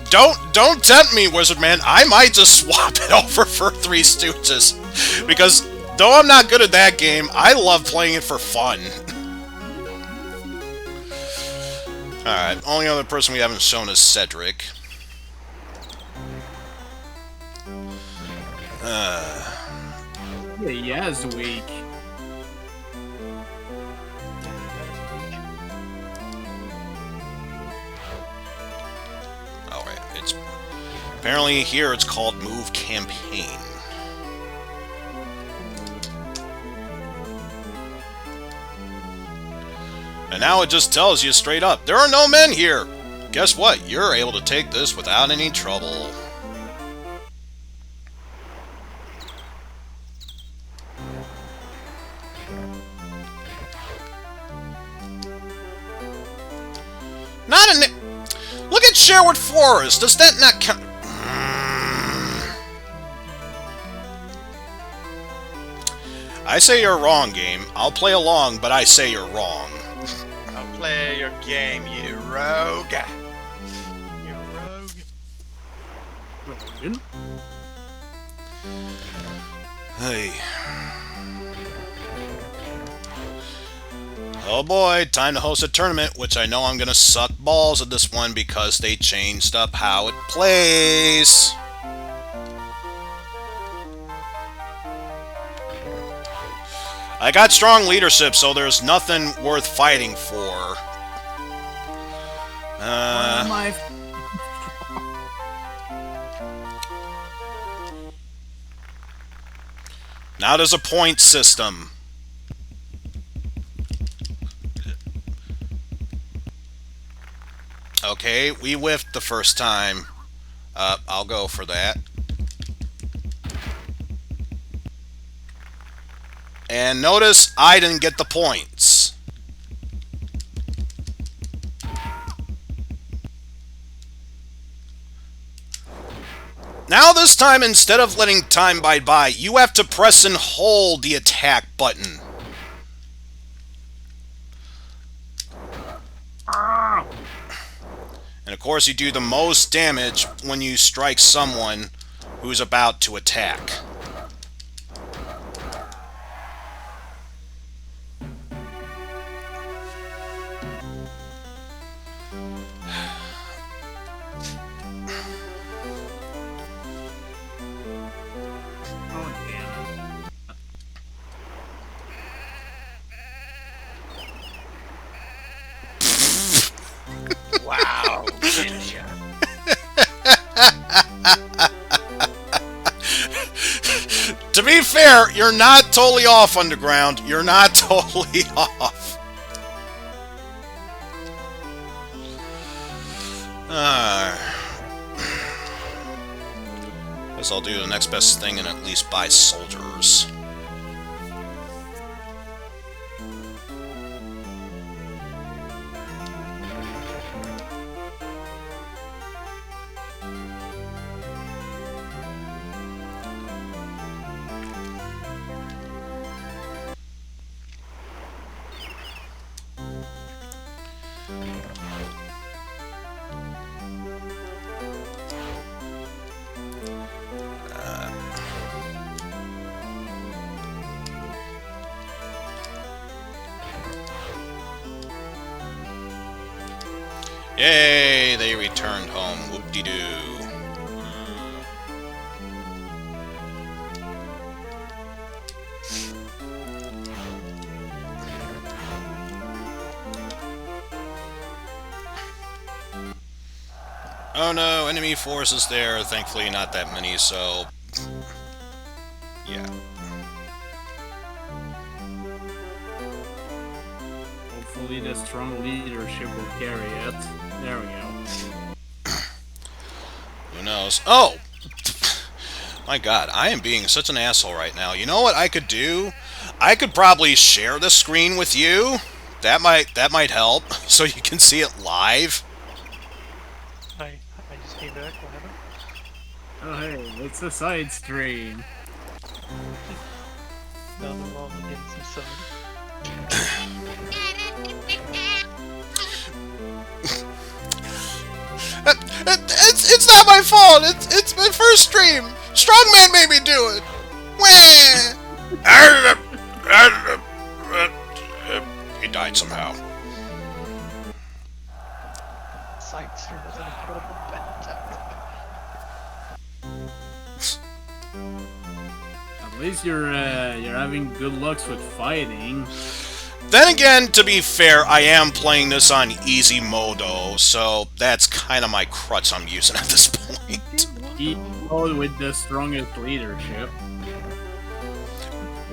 don't tempt me, Wizard Man. I might just swap it over for Three Stooges. Because though I'm not good at that game, I love playing it for fun. Alright, only other person we haven't shown is Cedric. Yeah, yes, weak. Apparently here it's called Move Campaign. And now it just tells you straight up, there are no men here! Guess what? You're able to take this without any trouble. Not a Look at Sherwood Forest! Does that not count? I say you're wrong, game. I'll play along, but I say you're wrong. I'll play your game, you rogue. You rogue. Rogan? Hey. Oh boy, time to host a tournament, which I know I'm gonna suck balls at this one because they changed up how it plays. I got strong leadership, so there's nothing worth fighting for. Now there's a point system. Okay, we whiffed the first time. I'll go for that. And notice I didn't get the points. Now this time, instead of letting time by, you have to press and hold the attack button. And of course you do the most damage when you strike someone who's about to attack. Wow, ninja. To be fair, you're not totally off, Underground. You're not totally off. Guess I'll do the next best thing and at least buy soldiers. Yay, they returned home. Whoop-de-doo. Oh no, enemy forces there. Thankfully not that many, so... yeah. Hopefully the strong leadership will carry it. There we go. Who knows? Oh! My god, I am being such an asshole right now. You know what I could do? I could probably share the screen with you. That might help, so you can see it live. I just came back. What happened? Oh hey, it's a side stream. Down the wall and getting some sun. It's not my fault. It's my first stream. Strongman made me do it. Wah. He died somehow. Side stream was an incredible At least you're having good lucks with fighting. Then again, to be fair, I am playing this on easy modo, so that's kind of my crutch I'm using at this point. Easy mode with the strongest leadership.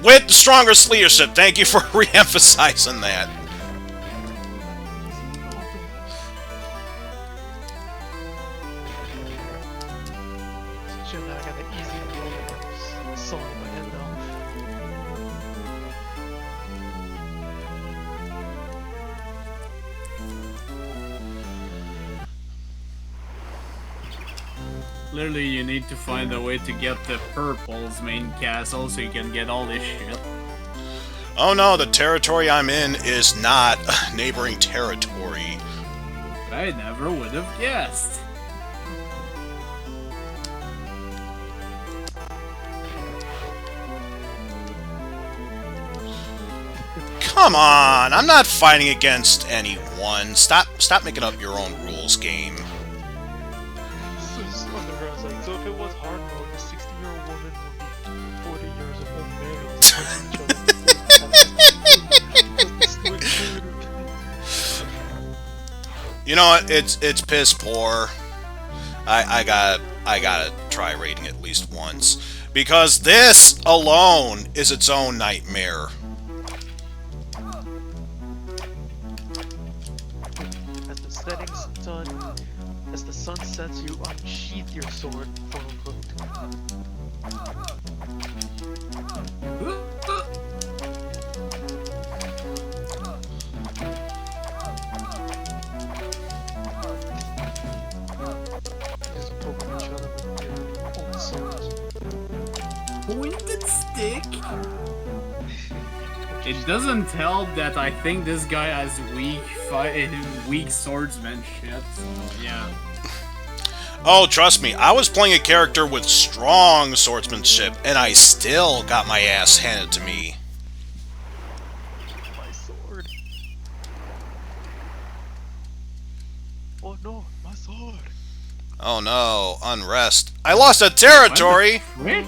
With the strongest leadership, thank you for re-emphasizing that. Shit, I got the easy mode song in my head now. Clearly, you need to find a way to get the purple's main castle so you can get all this shit. Oh no, the territory I'm in is not a neighboring territory. I never would have guessed. Come on, I'm not fighting against anyone. Stop making up your own rules, game. So on the ground, it's like, so if it was hard mode, the 60-year-old woman would be 40 years of old male. You know what? It's piss poor. I gotta try raiding at least once because this alone is its own nightmare. As the setting sun, as the sun sets, you unsheath your sword, quote unquote. Just poking each other with your own swords. Pointed stick? It doesn't help that I think this guy has weak swordsmanship, so yeah. Oh, trust me, I was playing a character with strong swordsmanship, and I still got my ass handed to me. My sword. Oh no, my sword. Oh no, unrest. I lost a territory! Rick?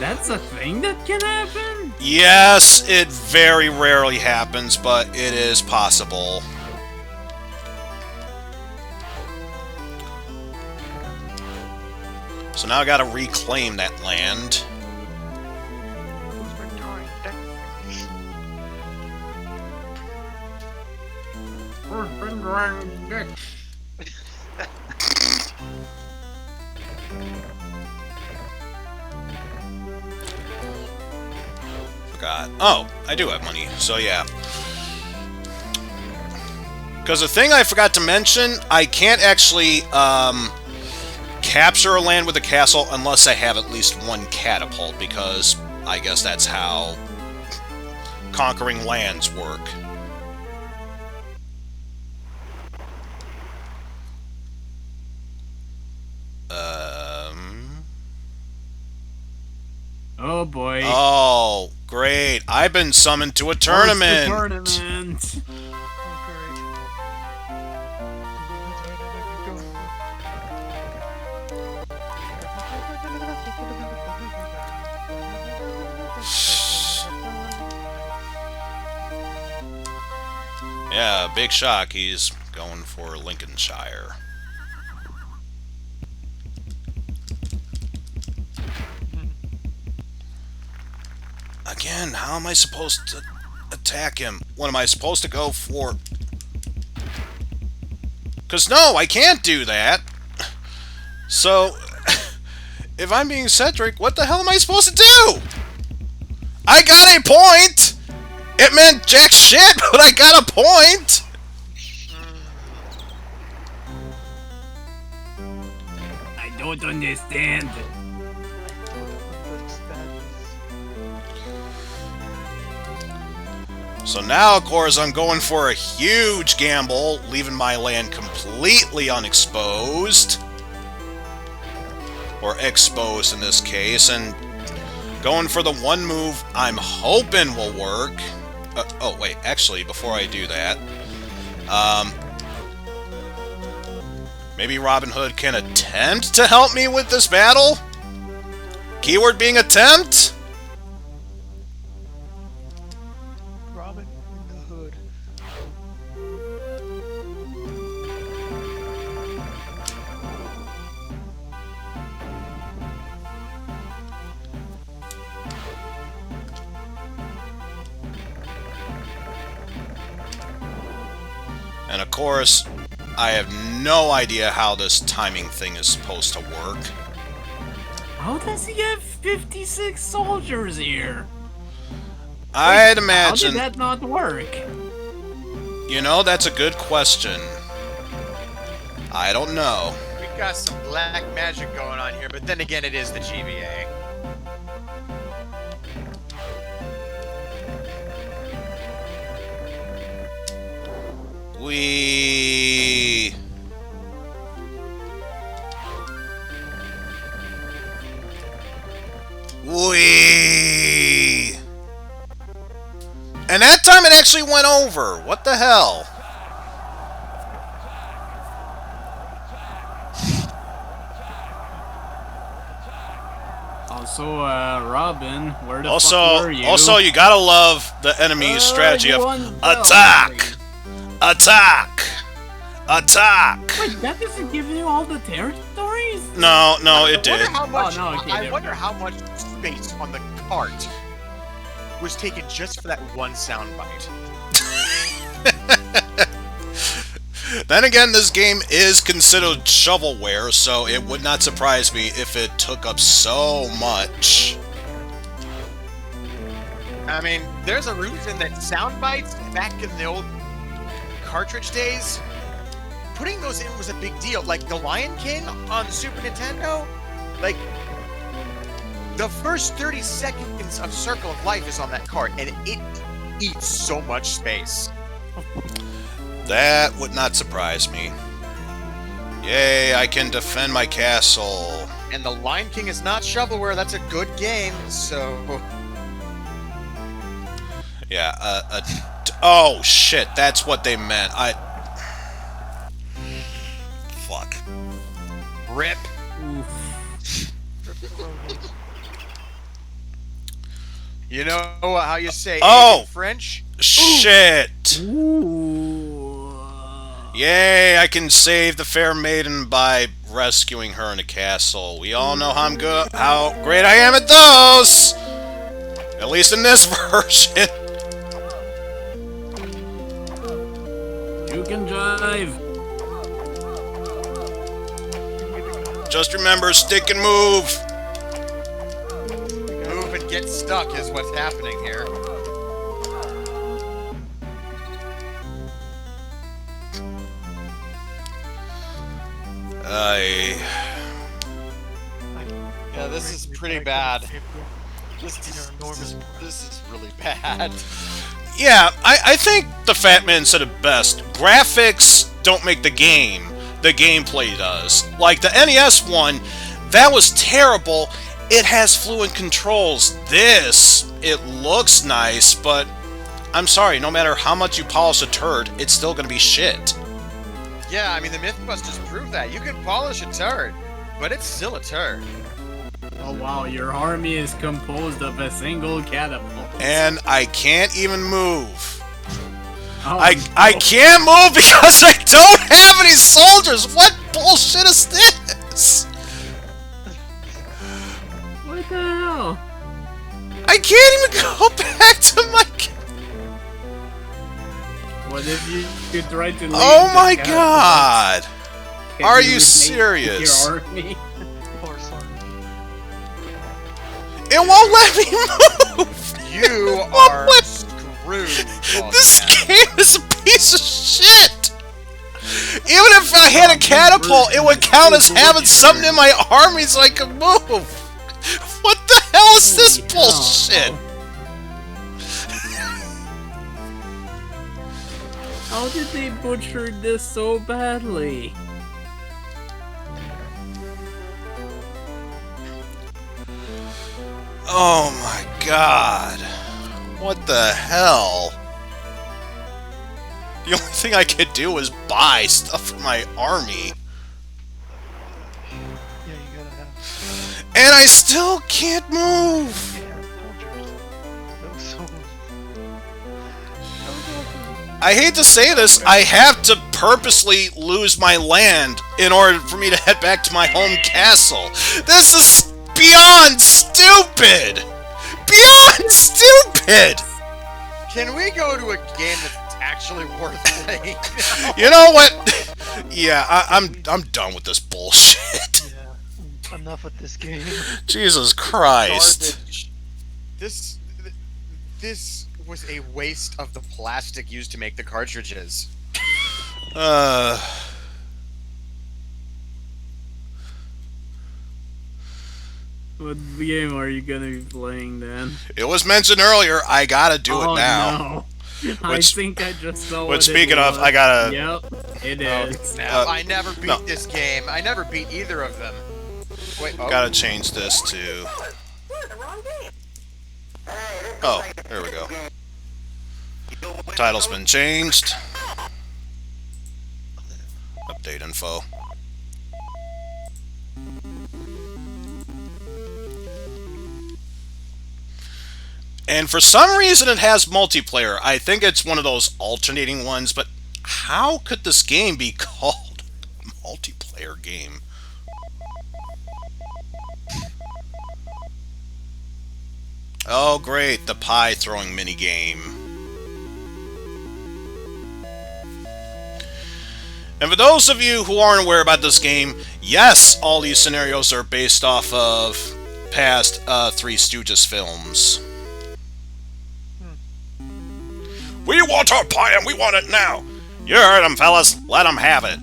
That's a thing that can happen? Yes, it very rarely happens, but it is possible. So now I gotta reclaim that land. Forgot. Oh, I do have money, so yeah. Because the thing I forgot to mention, I can't actually capture a land with a castle unless I have at least one catapult, because I guess that's how conquering lands work. Oh boy. Oh, great. I've been summoned to a tournament. Tournament. Yeah, big shock. He's going for Lincolnshire. Again, how am I supposed to attack him? What am I supposed to go for? Because no, I can't do that. So, if I'm being Cedric, what the hell am I supposed to do? I got a point! It meant jack shit, but I got a point! I don't understand. So now, of course, I'm going for a huge gamble, leaving my land completely unexposed. Or exposed in this case, and going for the one move I'm hoping will work. Oh, wait, actually, before I do that, maybe Robin Hood can attempt to help me with this battle? Keyword being attempt? in the hood. And of course, I have no idea how this timing thing is supposed to work. How does he have 56 soldiers here? I'd imagine... How did that not work? You know, that's a good question. I don't know. We got some black magic going on here, but then again, it is the GBA. We... And that time it actually went over. What the hell? Also, Robin, where the Also, fuck were you? also, you gotta love the enemy's strategy you of won attack, attack, attack. Wait, that doesn't give you all the territories? No, no, it did. I wonder how much space on the cart was taken just for that one soundbite. Then again, this game is considered shovelware, so it would not surprise me if it took up so much. I mean, there's a reason that sound bites back in the old cartridge days, putting those in was a big deal. Like the Lion King on Super Nintendo, like the first 30 seconds of Circle of Life is on that cart, and it eats so much space. That would not surprise me. Yay, I can defend my castle. And the Lion King is not shovelware. That's a good game, so... Yeah, oh, shit, that's what they meant. Fuck. Rip. You know how you say in French? Shit! Ooh. Yay, I can save the fair maiden by rescuing her in a castle. We all know how how great I am at those! At least in this version. You can drive. Just remember, stick and move. Move and get stuck is what's happening here. Yeah, this is pretty bad. This is really bad. Yeah, I think the Fat Man said it best. Graphics don't make the game. The gameplay does. Like the NES one, that was terrible. It has fluid controls. This, it looks nice, but I'm sorry, no matter how much you polish a turd, it's still gonna be shit. Yeah, I mean, the Mythbusters prove that. You can polish a turd, but it's still a turd. Oh wow, your army is composed of a single catapult. And I can't even move. Oh, I can't move because I don't have any soldiers! What bullshit is this? What the hell? I can't even go back to my... What if you try to leave Oh the my catapult? god! Can Are you rename serious? Your army? Horse army. It won't let me move! You are screwed. This game is a piece of shit! Even if I had a catapult, it would count as having something in my army so I could move! What the hell is this bullshit? How did they butcher this so badly? Oh my god. What the hell? The only thing I could do was buy stuff for my army. Yeah, you gotta have. And I still can't move! Yeah, soldiers. Those soldiers. I hate to say this, I have to purposely lose my land in order for me to head back to my home castle. This is beyond stupid! Beyond stupid! Can we go to a game that's actually worth playing? You know what? Yeah, I'm done with this bullshit. Yeah, enough with this game. Jesus Christ. Garbage. This was a waste of the plastic used to make the cartridges. What game are you gonna be playing then? It was mentioned earlier, I gotta do it now. No. I think I just saw Which, what speaking it of, was. I gotta... Yep, it is. I never beat no. this game. I never beat either of them. Wait, oh. Gotta change this to... Oh, there we go. Title's been changed. Update info. And for some reason it has multiplayer. I think it's one of those alternating ones, but how could this game be called a multiplayer game? Oh great, the pie throwing minigame. And for those of you who aren't aware about this game, yes, all these scenarios are based off of past Three Stooges films. We want our pie and we want it now! You heard him, fellas. Let him have it.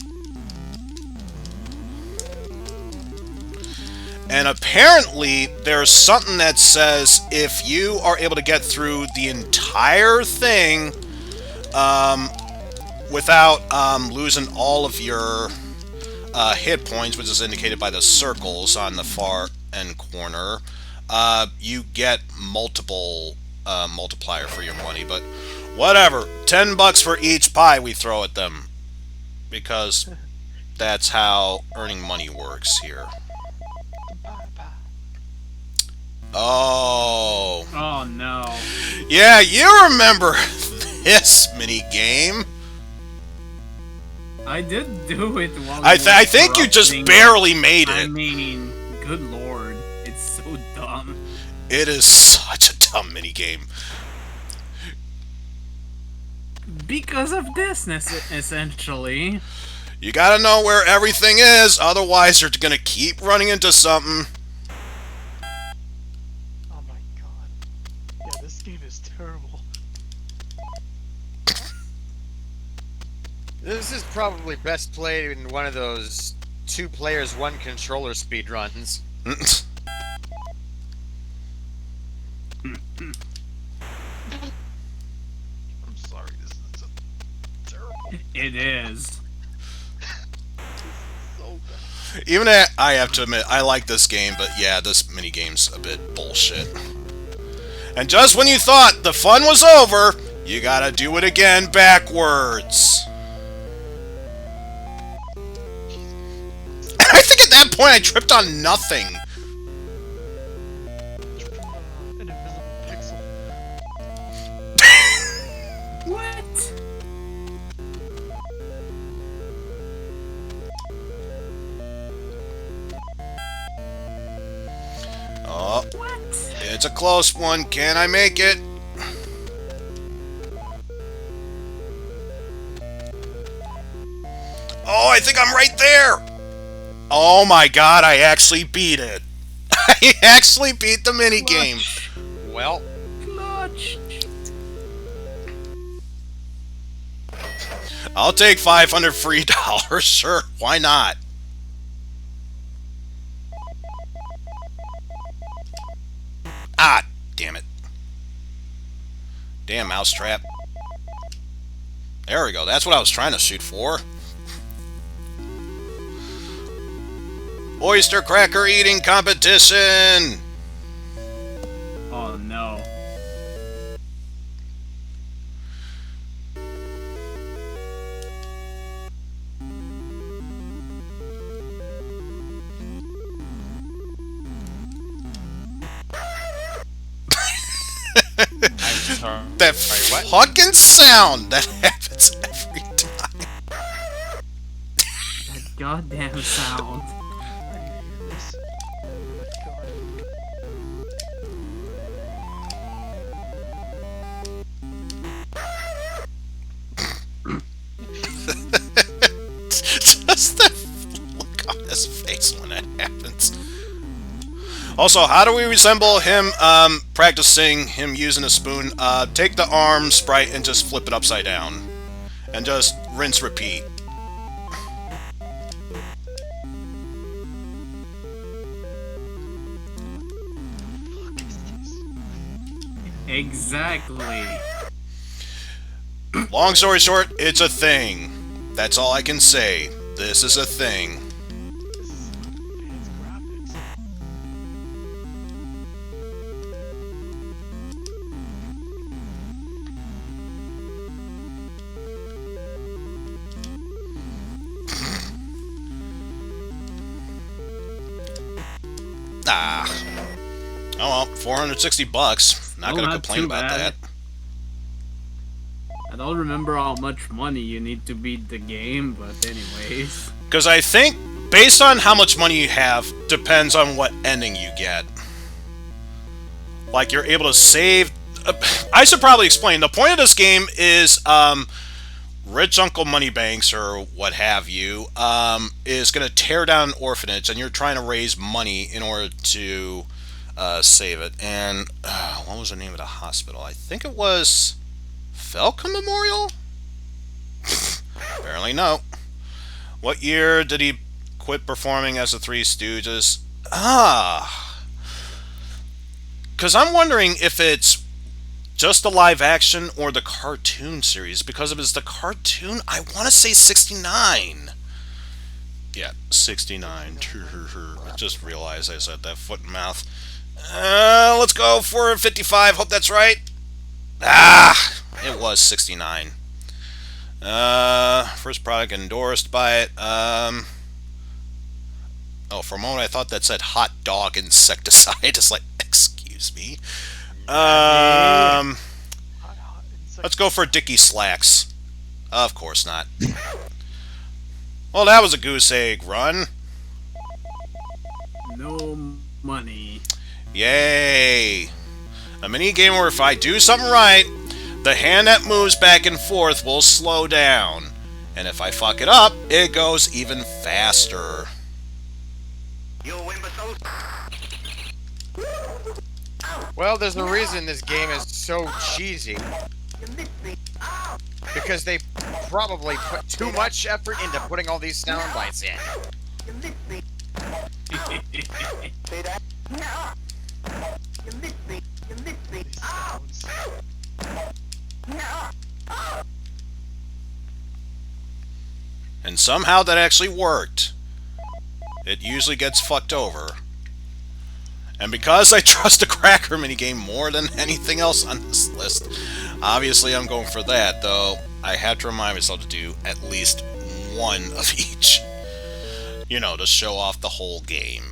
And apparently, there's something that says if you are able to get through the entire thing without losing all of your hit points, which is indicated by the circles on the far end corner, you get multiple multiplier for your money. But whatever, $10 for each pie we throw at them, because that's how earning money works here. Oh. Oh no. Yeah, you remember this mini game. I did do it while I think you just corrupting, barely made it. I mean, good lord, it's so dumb. It is such a dumb mini game. Because of this, essentially. You gotta know where everything is, otherwise you're gonna keep running into something. Oh my god. Yeah, this game is terrible. This is probably best played in one of those 2 players, 1 controller speedruns. I'm sorry, this is just terrible. It is. So bad. Even I have to admit, I like this game, but yeah, this minigame's a bit bullshit. And just when you thought the fun was over, you gotta do it again backwards. I think at that point I tripped on nothing. An invisible pixel. What? Oh, What? it's a close one. Can I make it? Oh, I think I'm right there. Oh my god, I actually beat it. I actually beat the minigame. Well, Clutch. I'll take $500 free dollars, sure. Why not? Ah, damn it. Damn mousetrap. There we go. That's what I was trying to shoot for. Oyster cracker eating competition! Oh no. I'm sorry. That Sorry, what? fucking sound that happened. happens every time. That goddamn sound. I need to hear this. God. Just the look on his face when that happens. Also, how do we resemble him practicing him using a spoon? Take the arm sprite and just flip it upside down. And just rinse repeat. Exactly. Long story short, it's a thing. That's all I can say. This is a thing. This is advanced graphics. Ah. Oh well, 460 bucks. Not gonna Not complain too about bad. that. I don't remember how much money you need to beat the game, but anyways. Because I think, based on how much money you have, depends on what ending you get. Like, you're able to save... I should probably explain. The point of this game is, Rich Uncle Moneybanks, or what have you, is going to tear down an orphanage, and you're trying to raise money in order to save it. And, what was the name of the hospital? I think it was... Falcon Memorial? Apparently no. What year did he quit performing as the Three Stooges? Because I'm wondering if it's just the live action or the cartoon series. Because if it's the cartoon, I want to say 69. Yeah, 69. I just realized I said that foot and mouth. Let's go for 55. Hope that's right. It was 69. First product endorsed by it. Oh, for a moment I thought that said hot dog insecticide. It's like, excuse me. Let's go for Dicky Slacks. Of course not. Well, that was a goose egg run. No money. Yay! A mini game where if I do something right, the hand that moves back and forth will slow down. And if I fuck it up, it goes even faster. Well, there's a reason this game is so cheesy. Because they probably put too much effort into putting all these sound bites in. These sounds. And somehow that actually worked. It usually gets fucked over. And because I trust the Cracker minigame more than anything else on this list, obviously I'm going for that, though I have to remind myself to do at least one of each. You know, to show off the whole game.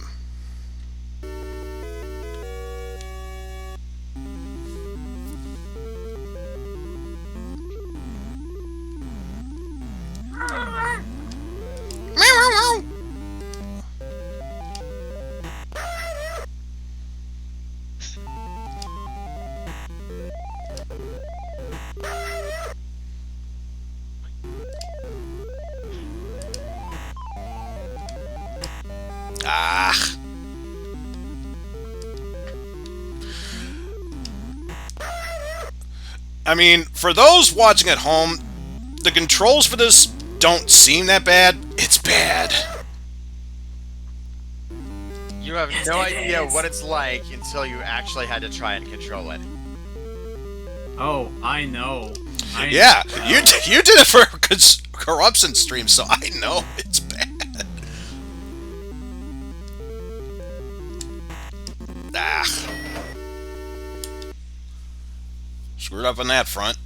I mean, for those watching at home, the controls for this don't seem that bad. It's bad. You have no idea what it's like until you actually had to try and control it. Oh, I know. Yeah, you did it for corruption stream, so I know it's bad. Screwed up on that front.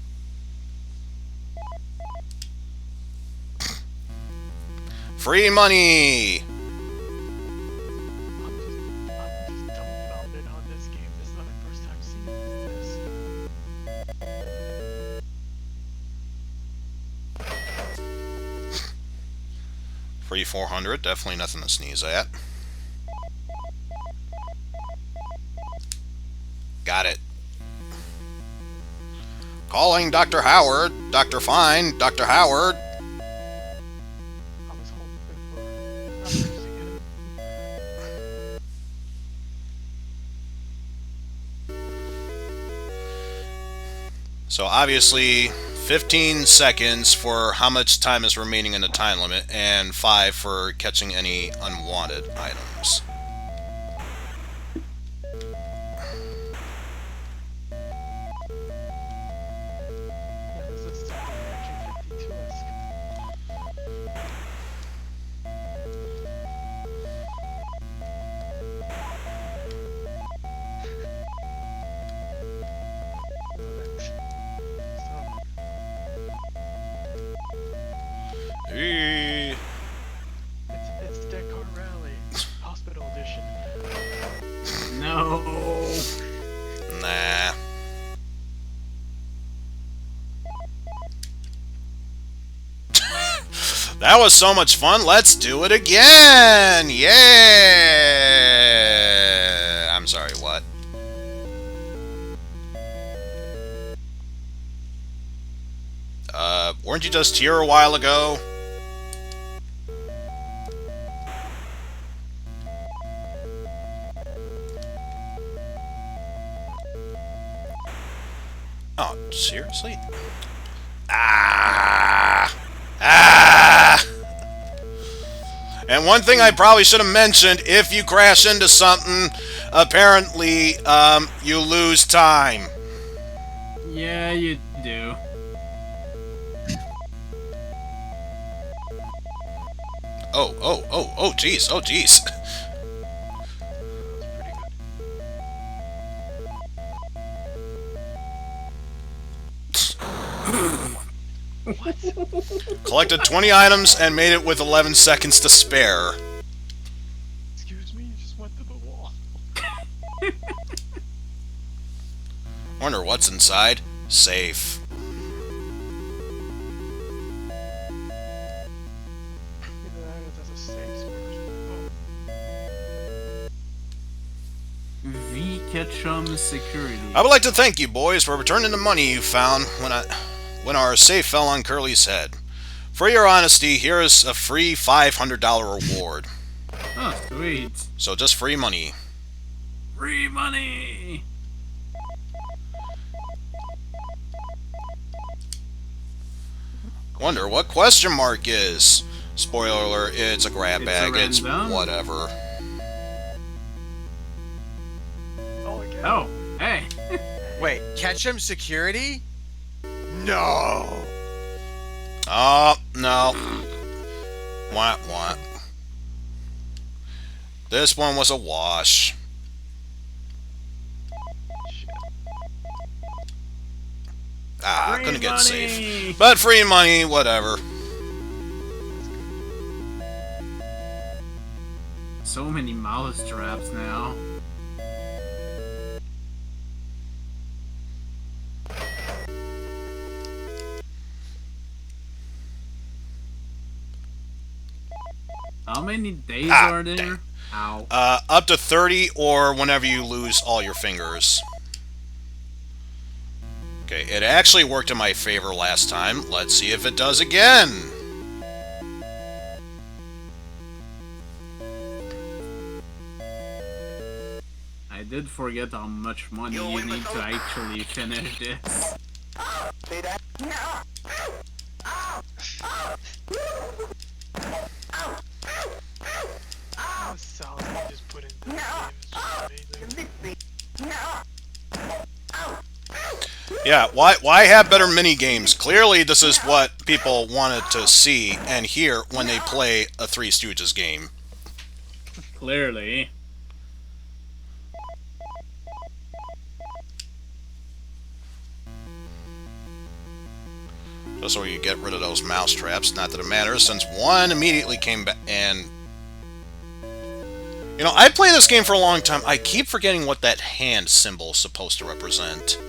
Free money! I'm just dumbfounded on this game. This is not my first time seeing this. Pre-400, definitely nothing to sneeze at. Got it. Calling Dr. Howard. Dr. Fine. Dr. Howard. I was hoping for numbers again. So obviously 15 seconds for how much time is remaining in the time limit, and 5 for catching any unwanted items. Yeah, this is something Action 52-esque. Stop. Eee. It's Dead Car Rally. Hospital Edition. No. Nah. That was so much fun. Let's do it again. Yeah. I'm sorry, what? Weren't you just here a while ago? Oh, seriously? Ah! Ah! And one thing I probably should have mentioned, if you crash into something, apparently, you lose time. Yeah, you do. Oh, jeez, oh, jeez. That's pretty good. What? Collected 20 items and made it with 11 seconds to spare. Excuse me, you just went to the wall. Wonder what's inside. Safe. That's a safe square. V Ketchum Security. I would like to thank you, boys, for returning the money you found when our safe fell on Curly's head. For your honesty, here is a free $500 reward. Oh, sweet. So just free money. Free money! Wonder what question mark is. Spoiler alert, it's a grab It's bag, a it's random. whatever. Oh, again. Oh, hey. Wait, Ketchum Security? No. Oh, no. Wah, wah. This one was a wash. Shit. Ah, Free couldn't get money! safe. But free money, whatever. So many mouse traps now. How many days Ah, are there? dang. Ow. Up to 30 or whenever you lose all your fingers. Okay, it actually worked in my favor last time. Let's see if it does again. I did forget how much money you need to actually finish this. The salad you just put into the game is just amazing. Yeah, why have better mini games? Clearly, this is what people wanted to see and hear when they play a Three Stooges game. Clearly. Just so you get rid of those mouse traps. Not that it matters, since one immediately came back and... You know, I played this game for a long time. I keep forgetting what that hand symbol is supposed to represent.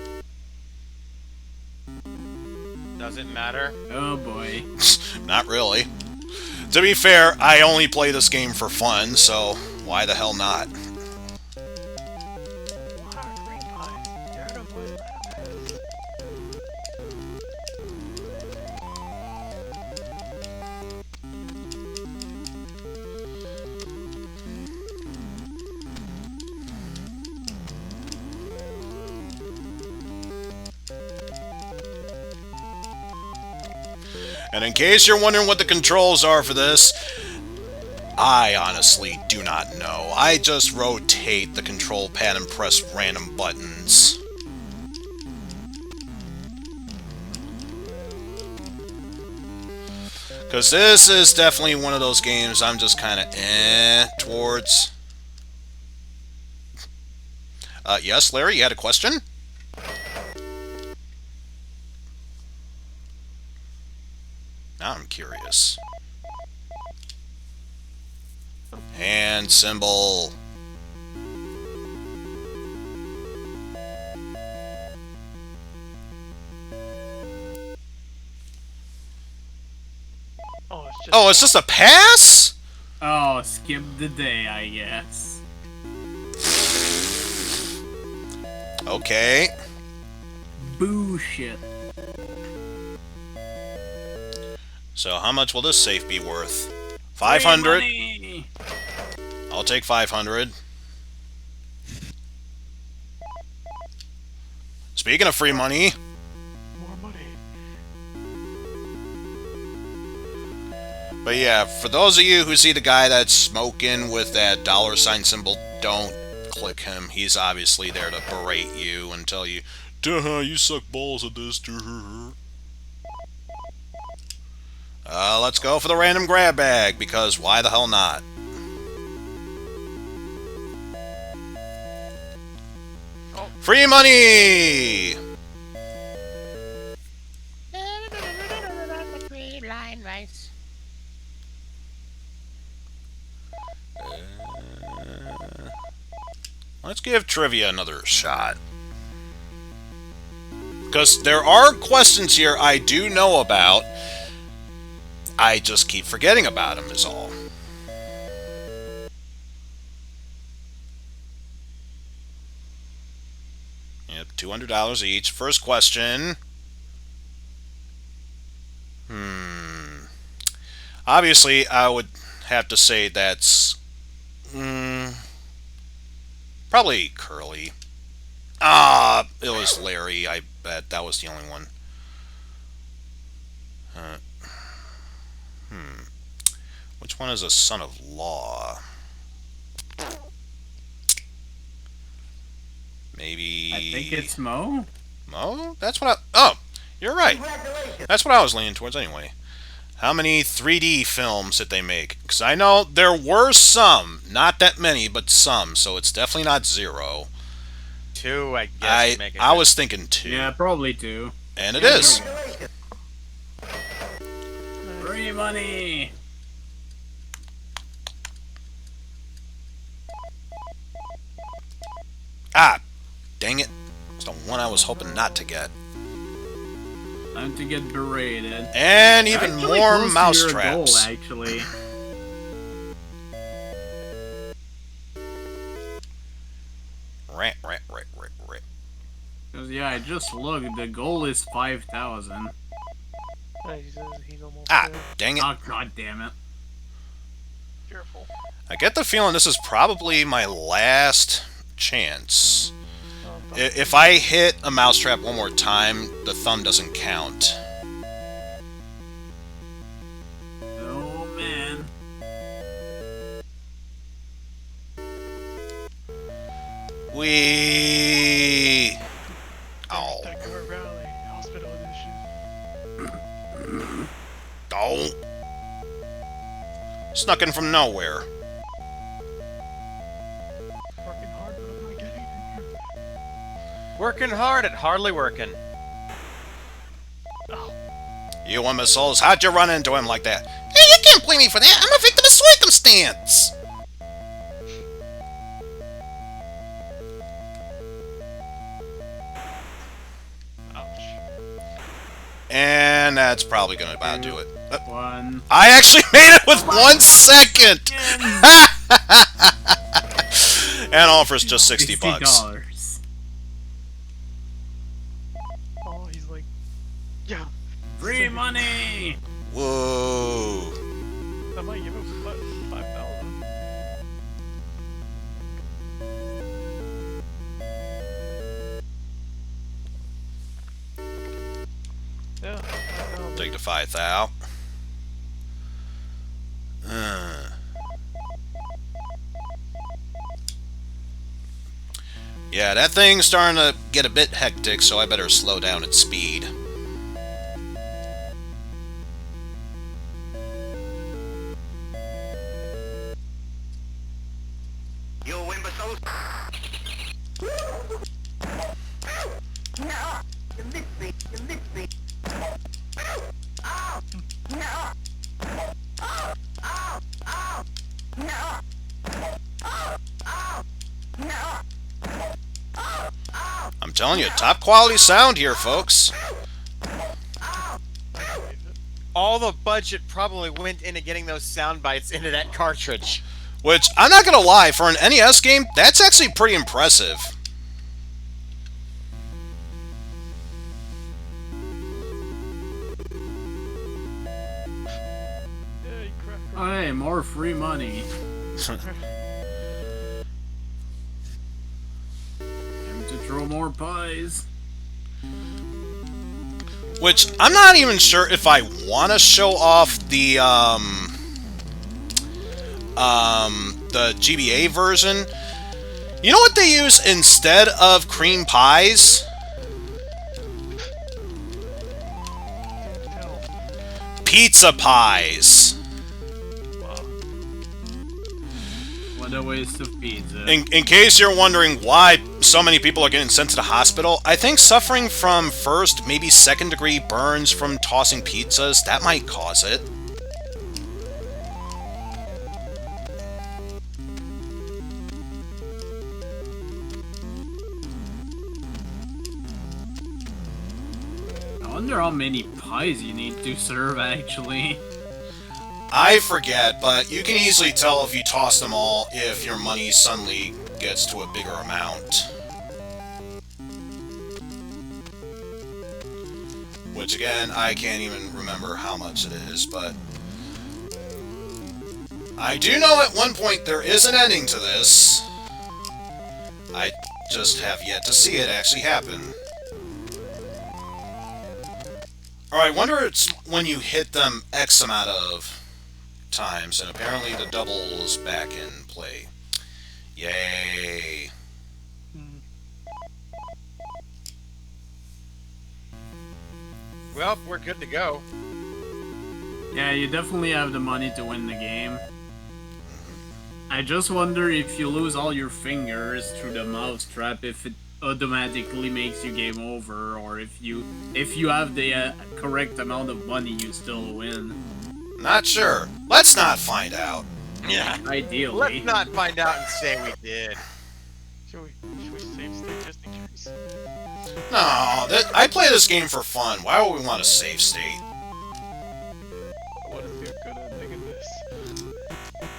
Doesn't matter. Oh boy. Not really. To be fair, I only play this game for fun, so why the hell not? And in case you're wondering what the controls are for this, I honestly do not know. I just rotate the control pad and press random buttons. Because this is definitely one of those games I'm just kind of towards. Yes, Larry, you had a question? Now I'm curious. Hand symbol. Oh, it's just a pass? Oh, skip the day, I guess. Okay. Bullshit. So how much will this safe be worth? 500. I'll take 500. Speaking of free money. More money. But yeah, for those of you who see the guy that's smoking with that $ symbol, don't click him. He's obviously there to berate you and tell you, duh, you suck balls at this. Let's go for the random grab bag, because why the hell not? Oh. Free money! Let's give trivia another shot. Because there are questions here I do know about. I just keep forgetting about them, is all. Yep, $200 each. First question. Obviously, I would have to say that's... probably Curly. It was Larry. I bet that was the only one. Which one is a son of law? Maybe... I think it's Mo. Mo? That's what I... Oh! You're right. That's what I was leaning towards anyway. How many 3D films did they make? Because I know there were some. Not that many, but some. So it's definitely not 0. 2, I guess. I was thinking 2. Yeah, probably 2. And it is. Free money. Ah! Dang it. It's the one I was hoping not to get. Time to get berated. And even Actually more close to mouse your traps. goal, actually. Right. Because, yeah, I just looked. The goal is 5,000. He's almost Ah, there. dang it. Oh, god damn it. Careful. I get the feeling this is probably my last chance. If I hit a mousetrap one more time, the thumb doesn't count. Oh, man. Wee. Oh. Dagger Valley Hospital Edition. Oh. Snuck in from nowhere. Working hard, but I'm not getting anywhere. Working hard at hardly working. Oh. You imbeciles, how'd you run into him like that? Hey, you can't blame me for that. I'm a victim of circumstance. Ouch. And And that's probably gonna about do it. One. I actually made it with 1 second! And offers just 60 bucks. $60. Oh, he's like, yeah. Free money! Whoa. I might give him 5,000. Yeah. Take the 5,000. Yeah, that thing's starting to get a bit hectic, so I better slow down its speed. You'll win, but so... No! You missed me! You missed me! Oh! No! Oh! Oh! Oh! No! Oh! Oh! No! I'm telling you, top quality sound here, folks. All the budget probably went into getting those sound bites into that cartridge. Which, I'm not gonna lie, for an NES game, that's actually pretty impressive. Yeah, you cracked. Hey, more free money. Time to throw more pies. Which, I'm not even sure if I want to show off the GBA version. You know what they use instead of cream pies? Pizza pies. What a waste of pizza. In case you're wondering why so many people are getting sent to the hospital, I think suffering from first, maybe second-degree burns from tossing pizzas, that might cause it. I wonder how many pies you need to serve, actually. I forget, but you can easily tell if you toss them all if your money suddenly gets to a bigger amount. Which, again, I can't even remember how much it is, but... I do know at one point there is an ending to this. I just have yet to see it actually happen. Or I wonder it's when you hit them X amount of times, and apparently the double is back in play. Yay. Well, we're good to go. Yeah, you definitely have the money to win the game. I just wonder if you lose all your fingers through the mouse trap, if it automatically makes you game over, or if you have the correct amount of money, you still win. Not sure. Let's not find out. Yeah. Ideally. Let's not find out and say we did. Should we save state just in case? No, I play this game for fun. Why would we want a save state? What is the good ending in this?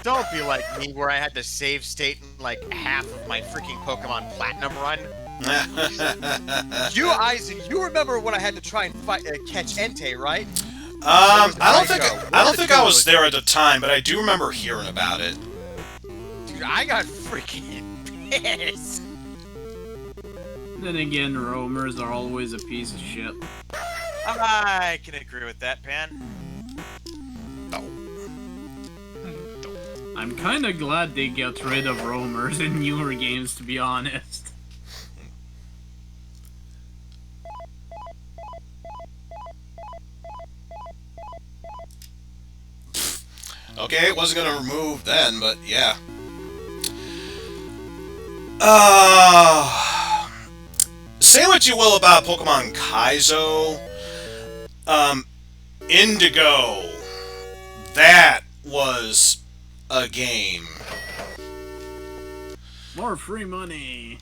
Don't be like me, where I had to save state in like half of my freaking Pokemon Platinum run. You, Eizen, you remember when I had to try and catch Entei, right? I don't think I was there at the time, but I do remember hearing about it. Dude, I got freaking pissed. Then again, roamers are always a piece of shit. I can agree with that, Pan. I'm kinda glad they got rid of roamers in newer games, to be honest. Okay, it wasn't gonna remove then, but yeah. Say what you will about Pokemon Kaizo. Indigo. That was a game. More free money.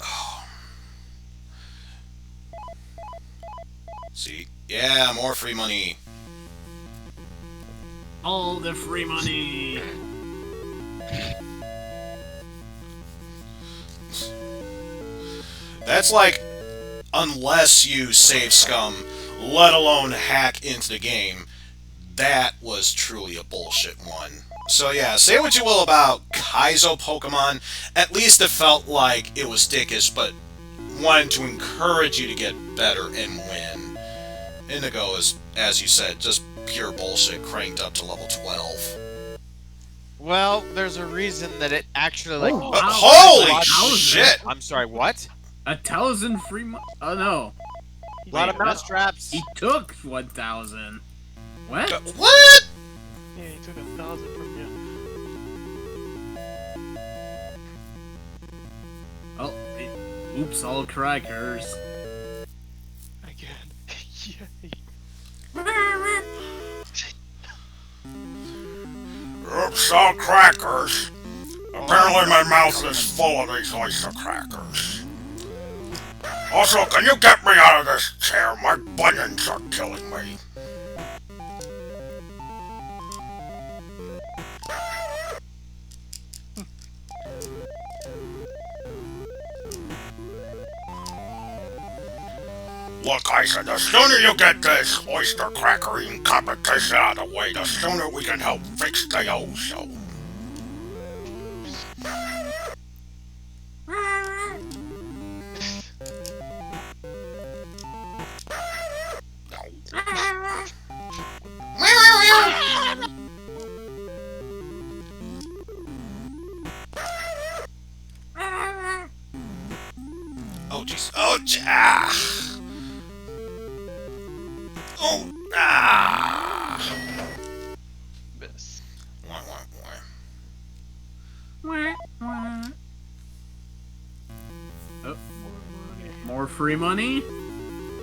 See? Yeah, more free money. All the free money. That's like, unless you save scum, let alone hack into the game, that was truly a bullshit one. So yeah, say what you will about Kaizo Pokemon, at least it felt like it was dickish, but wanted to encourage you to get better and win. Indigo is, as you said, just pure bullshit cranked up to level 12. Well, there's a reason that it actually like. Oh, wow. Holy Like, shit! I'm sorry. What? 1,000 free money. Oh no. A lot of Wait, mouse traps. He took 1,000. What? What? Yeah, he took 1,000 from you. Oh, oops, all crackers. Again. Yeah. Oops, all crackers. Apparently my mouth is full of these oyster crackers. Also, can you get me out of this chair? My bunions are killing me. Look, Eizen, the sooner you get this oyster cracker eating competition out of the way, the sooner we can help fix the ozone. Oh, jeez. Oh, oh, Miss. Oh, more free money?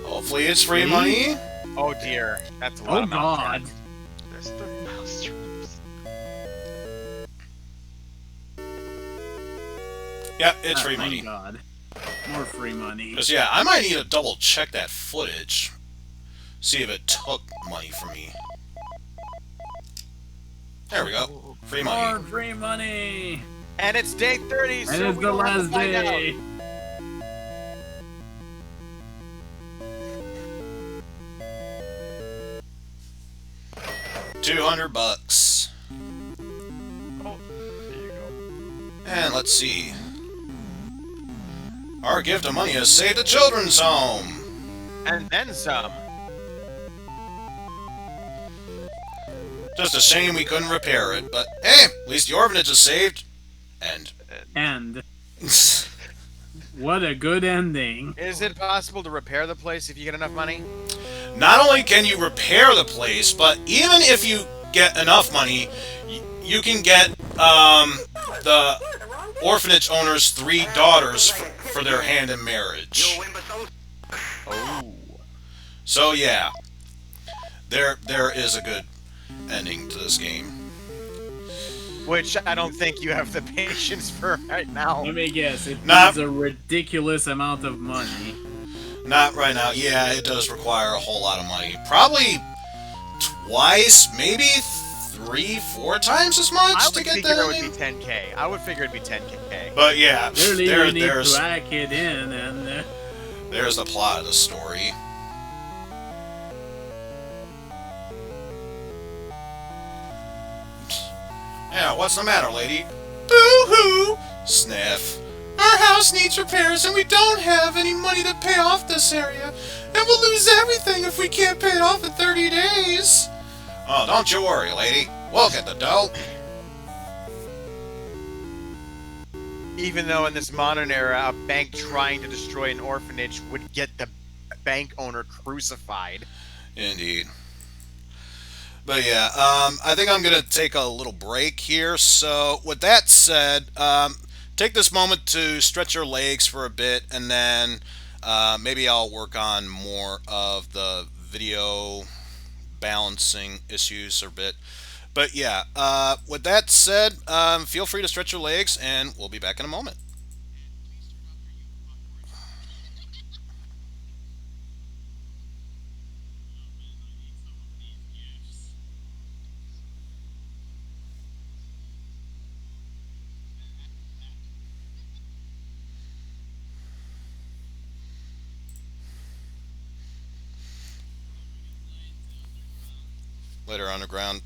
Hopefully it's free money. Oh dear, that's a lot Oh of mouse god. traps. There's the mouse traps. Yeah, it's Oh, free thank money. God. More free money. Because, yeah, I might need to double check that footage. See if it took money from me. There we go. Free More money. free money. And it's day 30, And so it's we the don't have to last find out. day. $200. Oh, there you go. And let's see. Our gift of money has saved a children's home. And then some. Just a shame we couldn't repair it, but hey, at least the orphanage is saved. And And what a good ending. Is it possible to repair the place if you get enough money? not only can you repair the place, but even if you get enough money, you can get the orphanage owner's 3 daughters for their hand in marriage. Oh. So yeah, there is a good ending to this game. Which I don't think you have the patience for right now. Let me guess, it Nah. needs a ridiculous amount of money. Not right now. Yeah, it does require a whole lot of money. Probably twice, maybe 3, 4 times as much I to would get figure that it would ending. be 10k. I would figure it'd be 10k. But yeah, Clearly, you need there's to hack it in, and there's the plot of the story. Yeah, what's the matter, lady? Boo-hoo! Sniff. Our house needs repairs and we don't have any money to pay off this area. And we'll lose everything if we can't pay it off in 30 days. Oh, don't you worry, lady. We'll get the dough. Even though in this modern era, a bank trying to destroy an orphanage would get the bank owner crucified. Indeed. But yeah, I think I'm going to take a little break here. So with that said, take this moment to stretch your legs for a bit, and then maybe I'll work on more of the video balancing issues for a bit. But yeah, with that said, feel free to stretch your legs, and we'll be back in a moment. Later underground.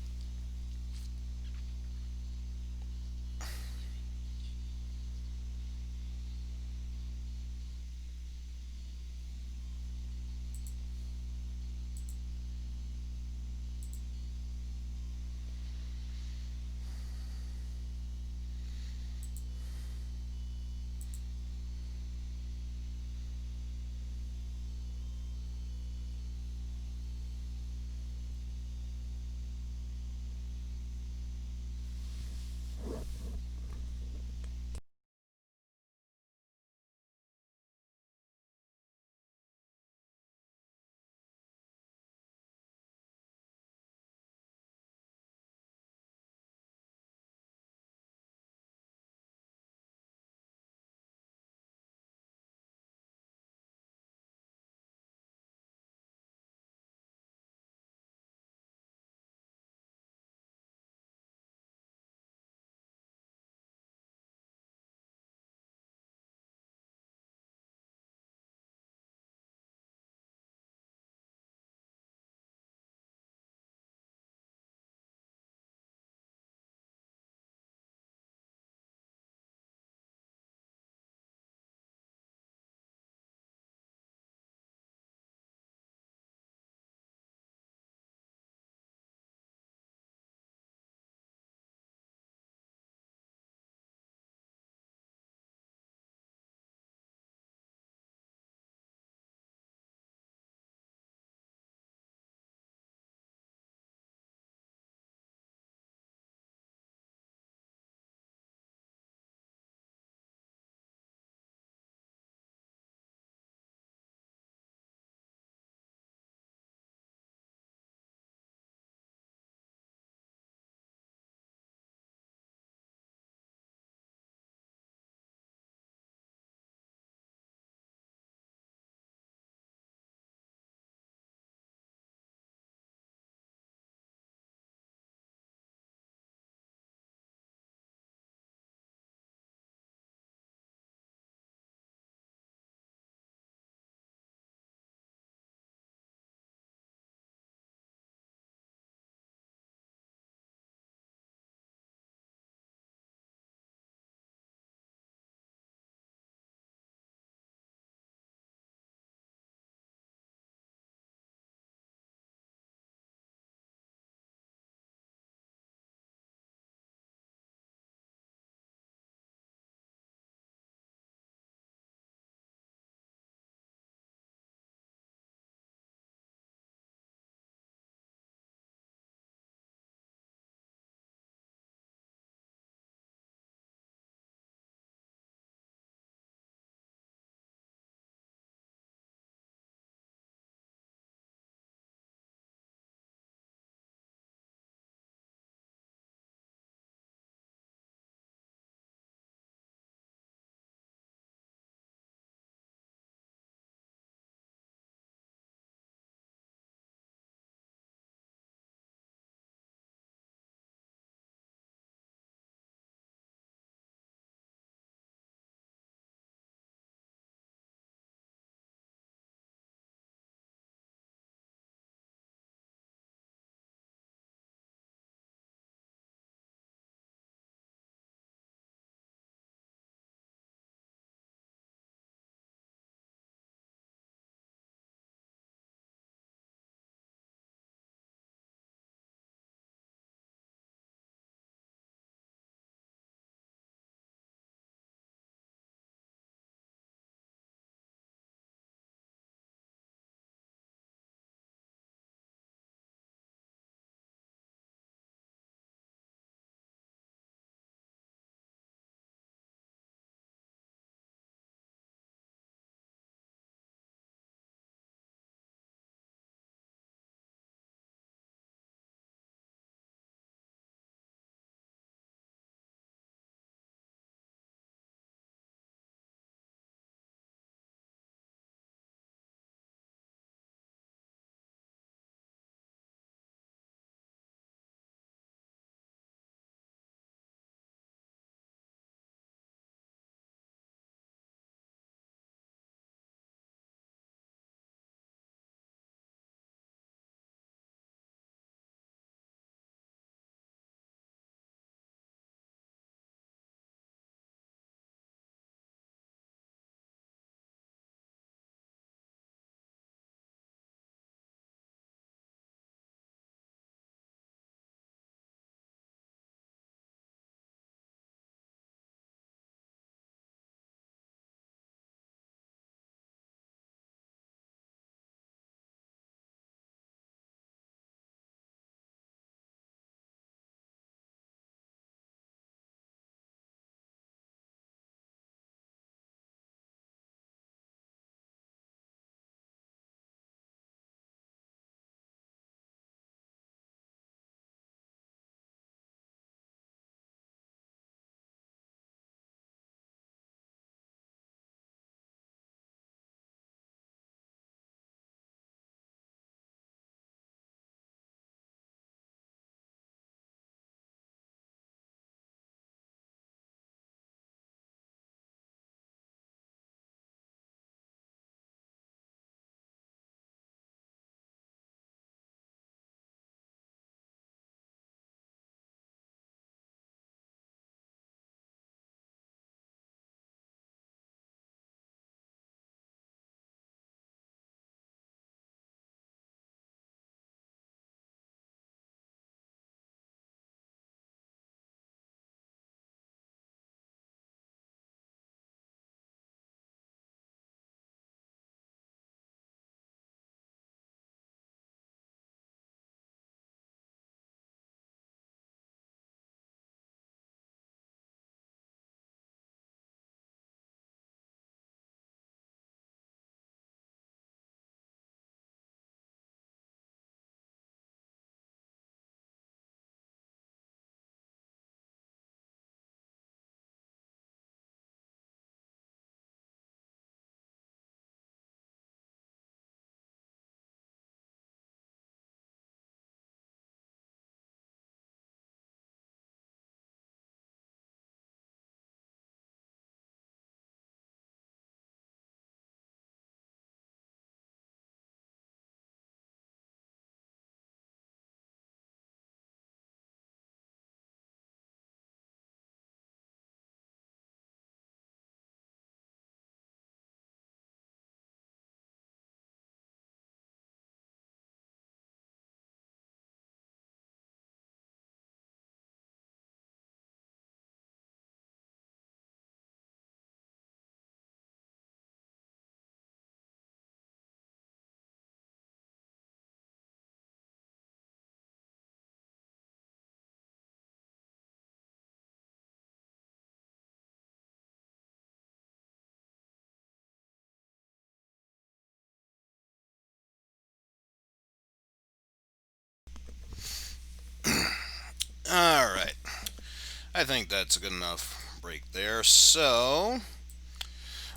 think that's a good enough break there. So,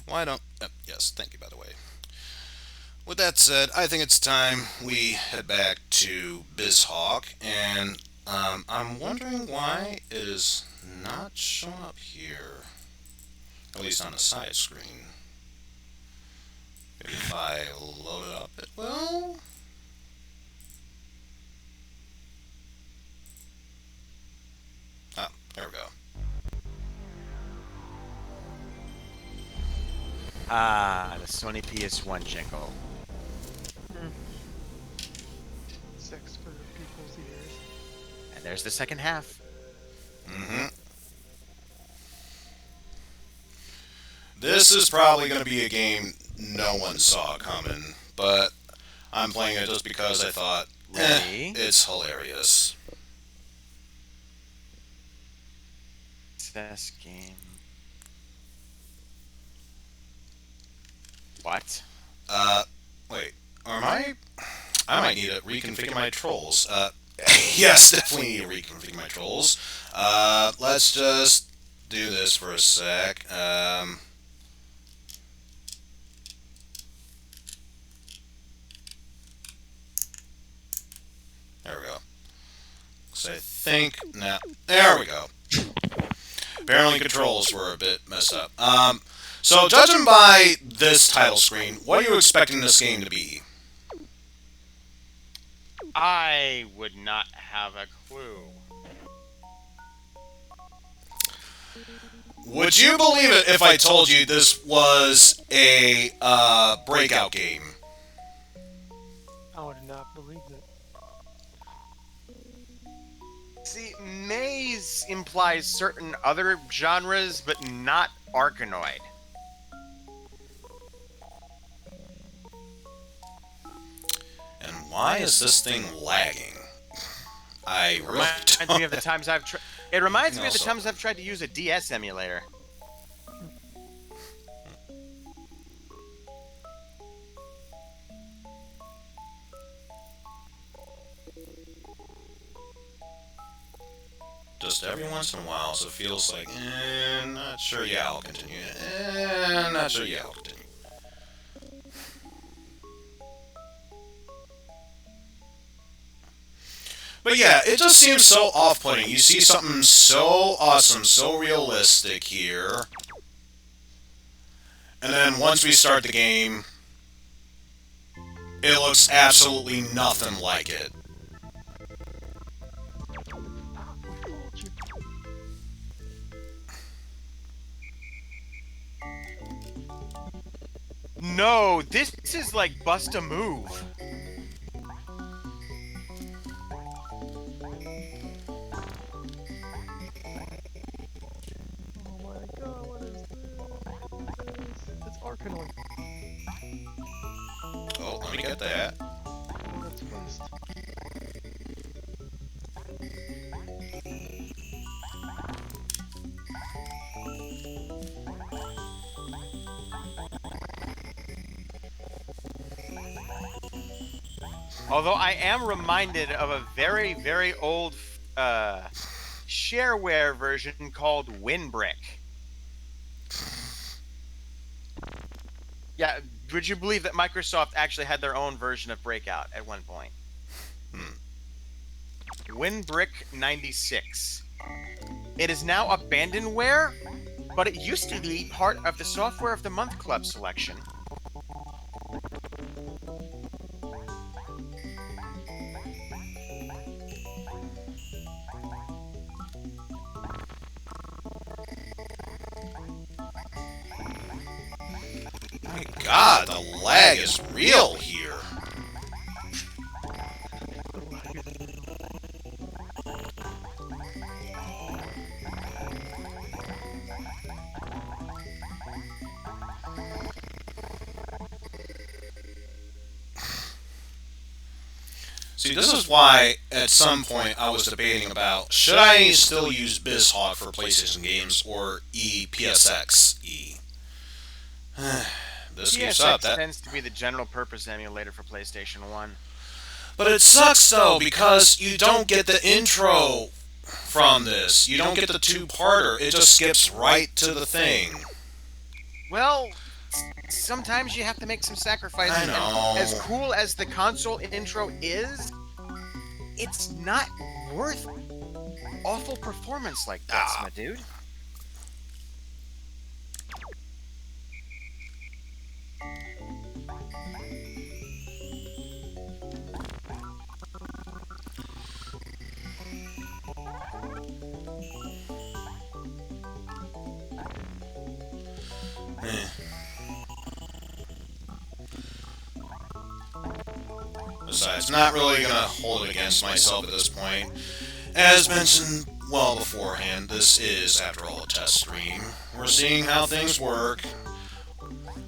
why don't... yes, thank you, by the way. With that said, I think it's time we head back to BizHawk, and I'm wondering why it is not showing up here. At least on the side screen. Maybe if I load it up, it will. Oh, there we go. Ah, the Sony PS1 jingle. Sex for people's ears. And there's the second half. Mm-hmm. This is probably going to be a game no one saw coming, but I'm playing it just because I thought, it's hilarious. Success game. What? Wait, I might need to reconfigure my trolls. Yes, definitely need to reconfigure my trolls. Let's just do this for a sec. There we go. So I think now, there we go. Apparently controls were a bit messed up. So judging by this title screen, what are you expecting this game to be? I would not have a clue. Would you believe it if I told you this was a breakout game? I would not believe it. See, maze implies certain other genres, but not Arkanoid. And why is this thing lagging? I really Reminds me of the times I've tried. It reminds me of the Also- times I've tried to use a DS emulator. Just every once in a while, so it feels like, not sure, yeah, I'll continue. Not sure, yeah, I'll continue. But yeah, it just seems so off-putting. You see something so awesome, so realistic here. And then once we start the game, it looks absolutely nothing like it. No, this is like bust a move. Oh my god, what is this? It's Arkanoid. Oh, let me get that. Oh, that's first. Although I am reminded of a very, very old shareware version called Winbrick. Yeah, would you believe that Microsoft actually had their own version of Breakout at one point? Winbrick 96. It is now abandonware, but it used to be part of the Software of the Month Club selection. My god, the lag is real here. See, this is why at some point I was debating about, should I still use BizHawk for PlayStation games or PSX-E? This keeps up. PSX tends to be the general purpose emulator for PlayStation 1. But it sucks though, because you don't get the intro from this. You don't get the two-parter. It just skips right to the thing. Well, sometimes you have to make some sacrifices. I know. And as cool as the console intro is, it's not worth awful performance like this, my dude. Besides, not really gonna hold it against myself at this point. As mentioned well beforehand, this is, after all, a test stream. We're seeing how things work,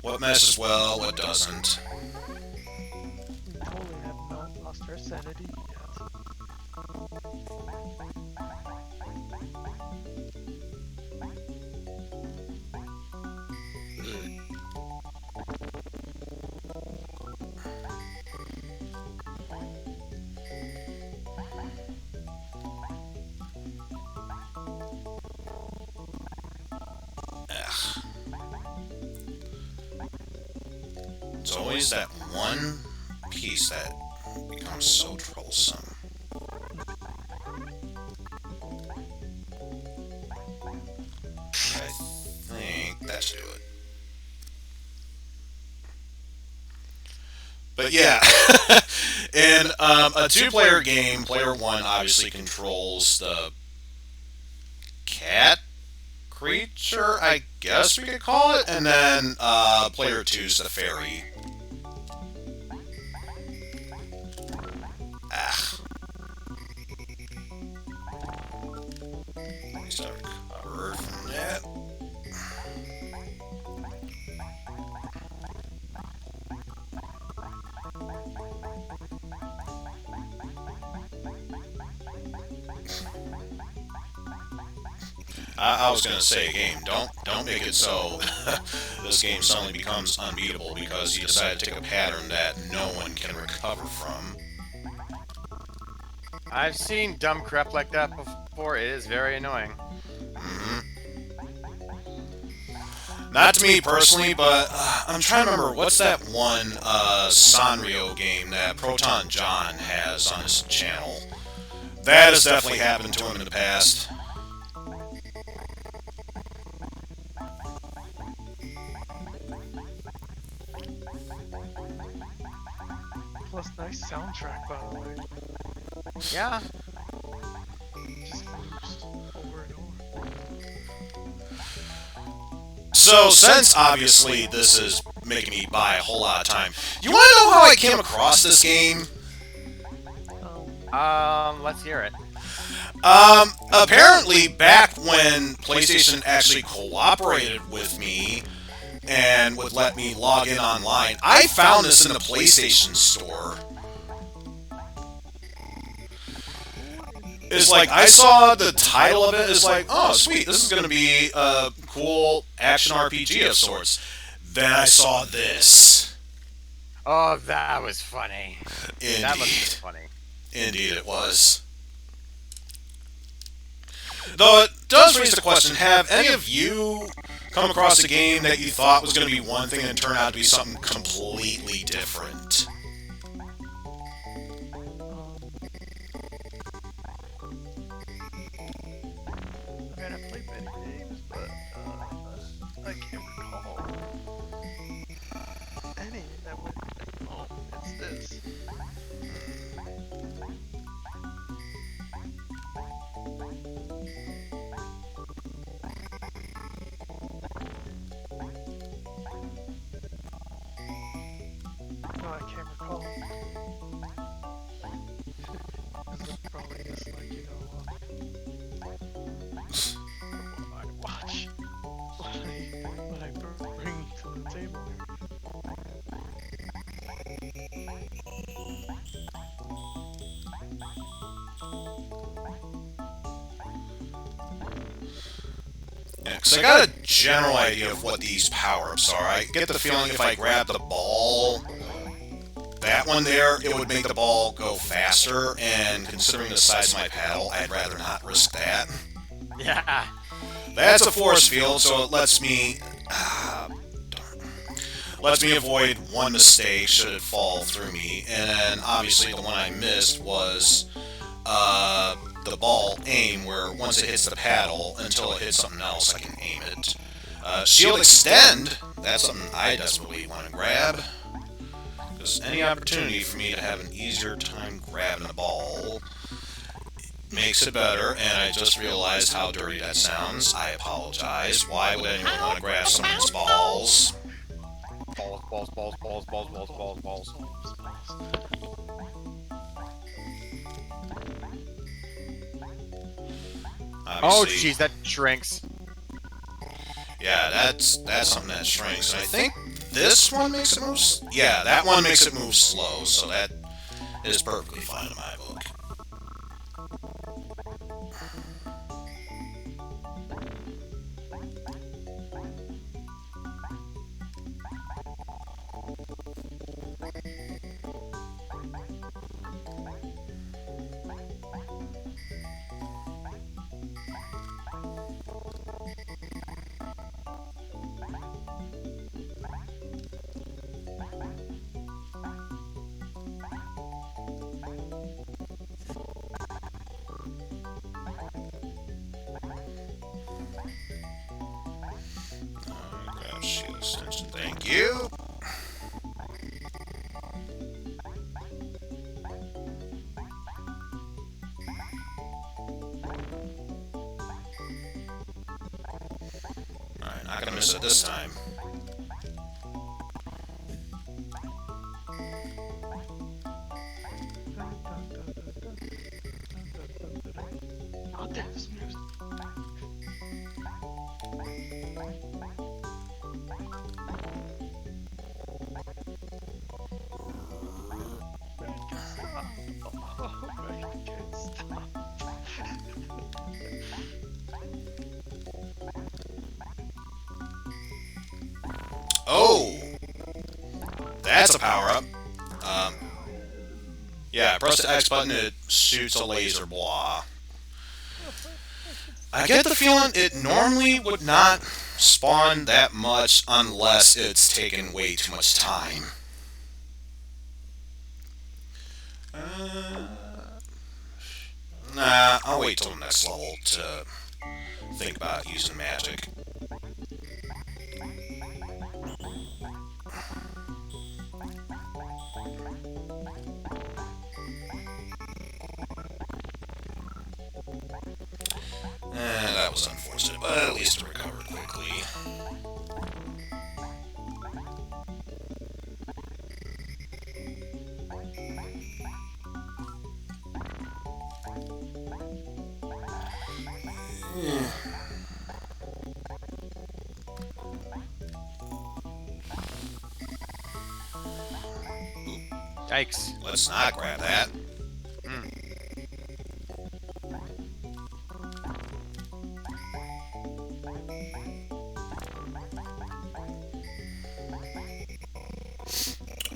what messes well, what doesn't. We totally have not lost our sanity yet. It's always that one piece that becomes so troublesome. I think that should do it. But yeah, in a two-player game, player one obviously controls the cat creature, I guess we could call it, and then player two's the fairy. At least I've recovered from that. I was gonna say, game, don't make it so this game suddenly becomes unbeatable because you decide to take a pattern that no one can recover from. I've seen dumb crap like that before. It is very annoying. Not to me personally, but I'm trying to remember, what's that one Sanrio game that Proton John has on his channel? That has definitely happened to him in the past. Plus, nice soundtrack, by the way. Yeah. Just loops over and over. So, since obviously this is making me buy a whole lot of time, you want to know how I came across this game? Let's hear it. Apparently, back when PlayStation actually cooperated with me and would let me log in online, I found this in the PlayStation Store. It's like, I saw the title of it, it's like, oh, sweet, this is going to be a cool action RPG of sorts. Then I saw this. Oh, that was funny. Indeed. That was funny. Indeed it was. Though it does raise the question, have any of you come across a game that you thought was going to be one thing and turned out to be something completely different? I mean, I played many games, but I can't recall any that went, oh, it's this. No, I can't recall. This is probably just like, you know, what I watch, what I bring to the table here. Yeah, because I got a general idea of what these power-ups are. I get the feeling if I grab the ball, that one there, it would make the ball go faster, and considering the size of my paddle, I'd rather not risk that. Yeah. That's a force field, so it lets me avoid one mistake should it fall through me. And then obviously the one I missed was the ball aim, where once it hits the paddle until it hits something else, I can aim it. Shield extend, that's something I desperately want to grab, because any opportunity for me to have an easier time grabbing the ball makes it better. And I just realized how dirty that sounds. I apologize. Why would anyone want to grab someone's balls? Balls. Oh, Obviously, jeez, that shrinks. yeah, that's something that shrinks. And I think this one makes it move. Yeah, that one makes it move slow, so that is perfectly fine in my book. Grab shield extension, thank you. Alright, not gonna miss it this time. Oh, damn, this music. Oh, I can't stop. Oh! That's a power-up. Yeah, press the X button, it shoots a laser, blah. I get the feeling it normally would not spawn that much unless it's taken way too much time. Nah, I'll wait till the next level to think about using magic. That was unfortunate, but at least it recovered quickly. Yikes. Let's not grab that.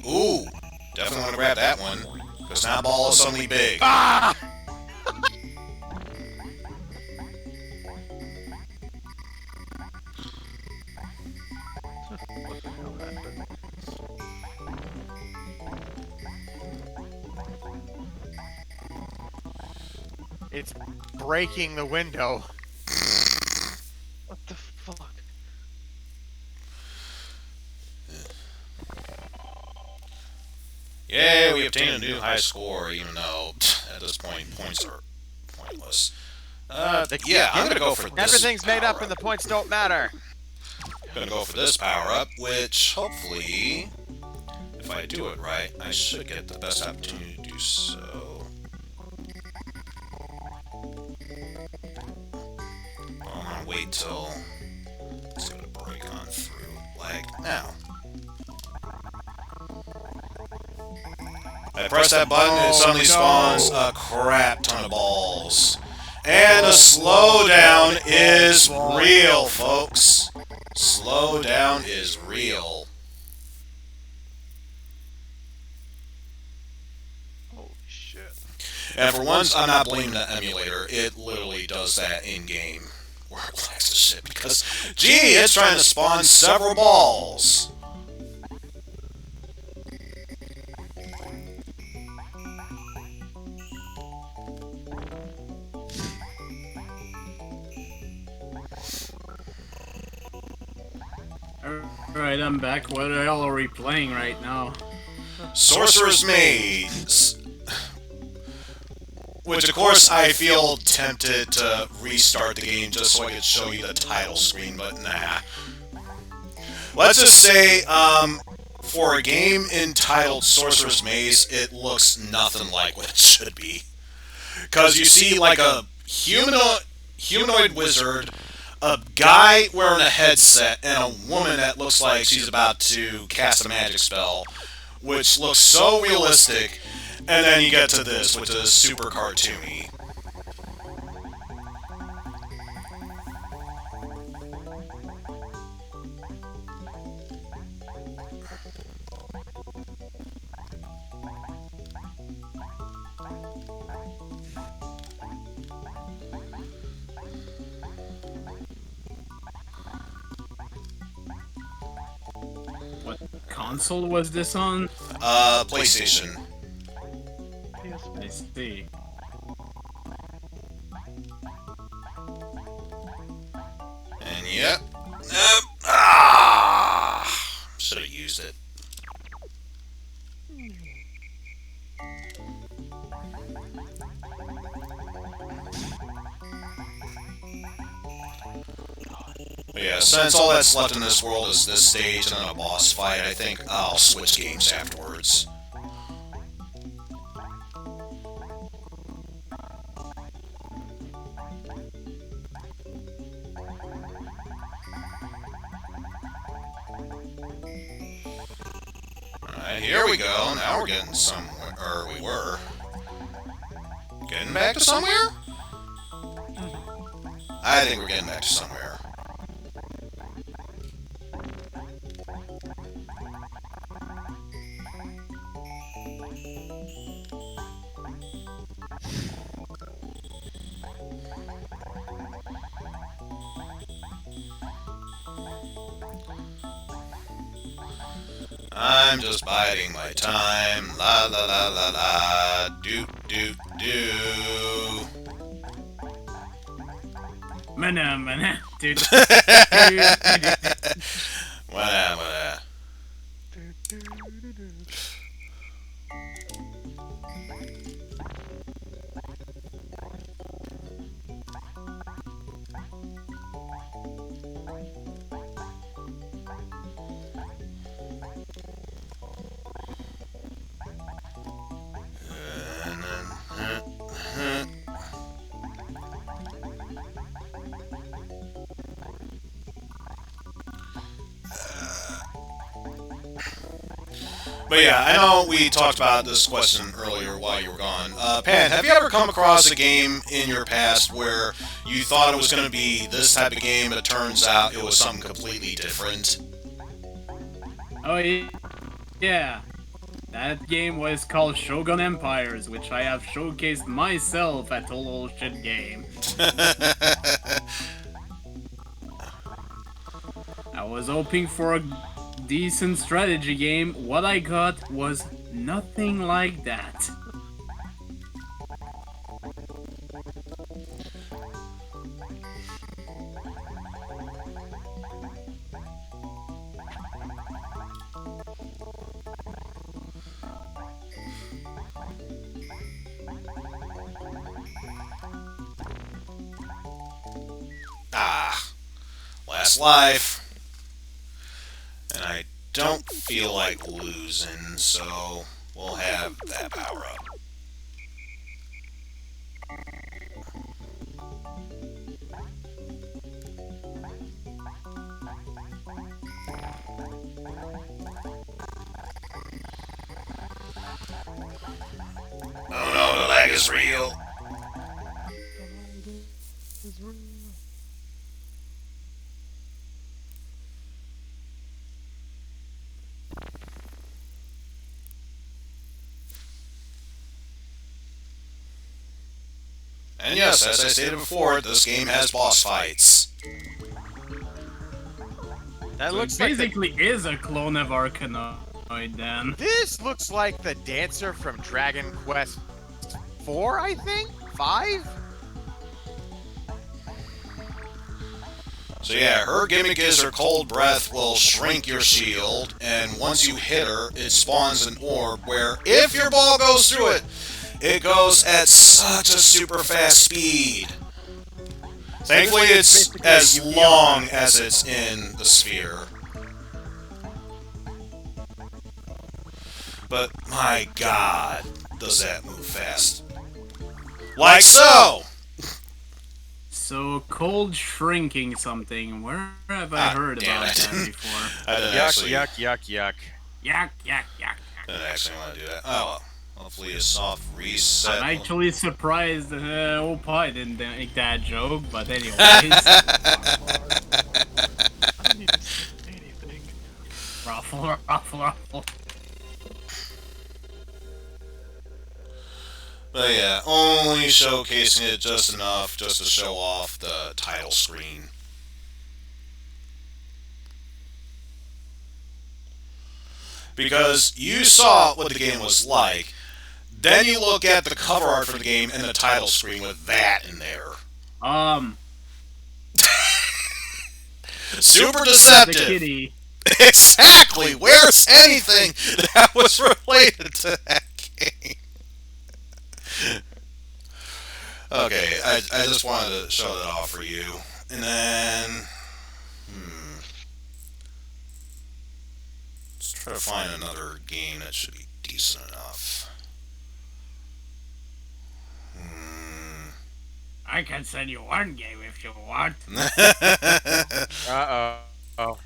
Ooh, definitely want to grab that one, because now ball is suddenly big. Ah! What the hell happened? It's breaking the window. What the fuck? Yay, we obtained a new high score, even though at this point points are pointless. Yeah, I'm gonna go for this. Everything's made up and the power-up. points don't matter. I'm gonna go for this power-up, which hopefully, if I do it right, I should get the best opportunity to do so. I'm gonna wait till it's gonna break on through, like now. I press that button, it suddenly spawns a crap ton of balls. And the slowdown is real, folks. Slowdown is real. And for once, I'm not blaming the emulator. It literally does that in-game. Where it lags the shit because, gee, it's trying to spawn several balls. Alright, I'm back. What the hell are we playing right now? Sorcerer's Maze. Which, of course, I feel tempted to restart the game just so I could show you the title screen, but nah. Let's just say, for a game entitled Sorcerer's Maze, it looks nothing like what it should be. Because you see, like, a humanoid wizard, a guy wearing a headset, and a woman that looks like she's about to cast a magic spell, which looks so realistic. And then you get to this, which is super cartoony. What console was this on? PlayStation. I see. And yep. Should have used it. But yeah, since all that's left in this world is this stage and then a boss fight, I think I'll switch games afterwards. Alright, here we go. Now we're getting somewhere. Or we were. Getting back to somewhere? I think we're getting back to somewhere. I'm just biding my time. La la la la la. Do do do. Mana, dude. Whatever. But yeah, I know we talked about this question earlier while you were gone. Pan, have you ever come across a game in your past where you thought it was going to be this type of game, but it turns out it was something completely different? Oh, yeah. That game was called Shogun Empires, which I have showcased myself at Total Shit Game. I was hoping for a decent strategy game. What I got was nothing like that. Last life. And I don't feel like losing, so we'll have that power up. Oh no, the lag is real. And yes, as I stated before, this game has boss fights. That So looks it like basically is a clone of Arkanoid then. this looks like the dancer from Dragon Quest 4, I think? 5? So yeah, her gimmick is her cold breath will shrink your shield, and once you hit her, it spawns an orb where, if your ball goes through it, it goes at such a super fast speed. Thankfully, it's as long as it's in the sphere. But my god, does that move fast. Like so! So, cold shrinking something. Where have I heard damn about it. that before? I didn't Yuck, actually, yuck, yuck, yuck. Yuck, yuck, yuck. didn't actually want to do that. Oh well. Hopefully a soft reset. I'm actually surprised Oppai didn't make that joke, but anyways. I don't need to say anything. Ruffle, ruffle, ruffle. But yeah, only showcasing it just enough just to show off the title screen. Because you saw what the game was like, then you look at the cover art for the game and the title screen with that in there. Super The deceptive. kitty. Exactly. Where's anything that was related to that game? Okay, I just wanted to show that off for you. And then... Let's try to find another game that should be decent enough. I can send you one game if you want. Uh-oh. Oh.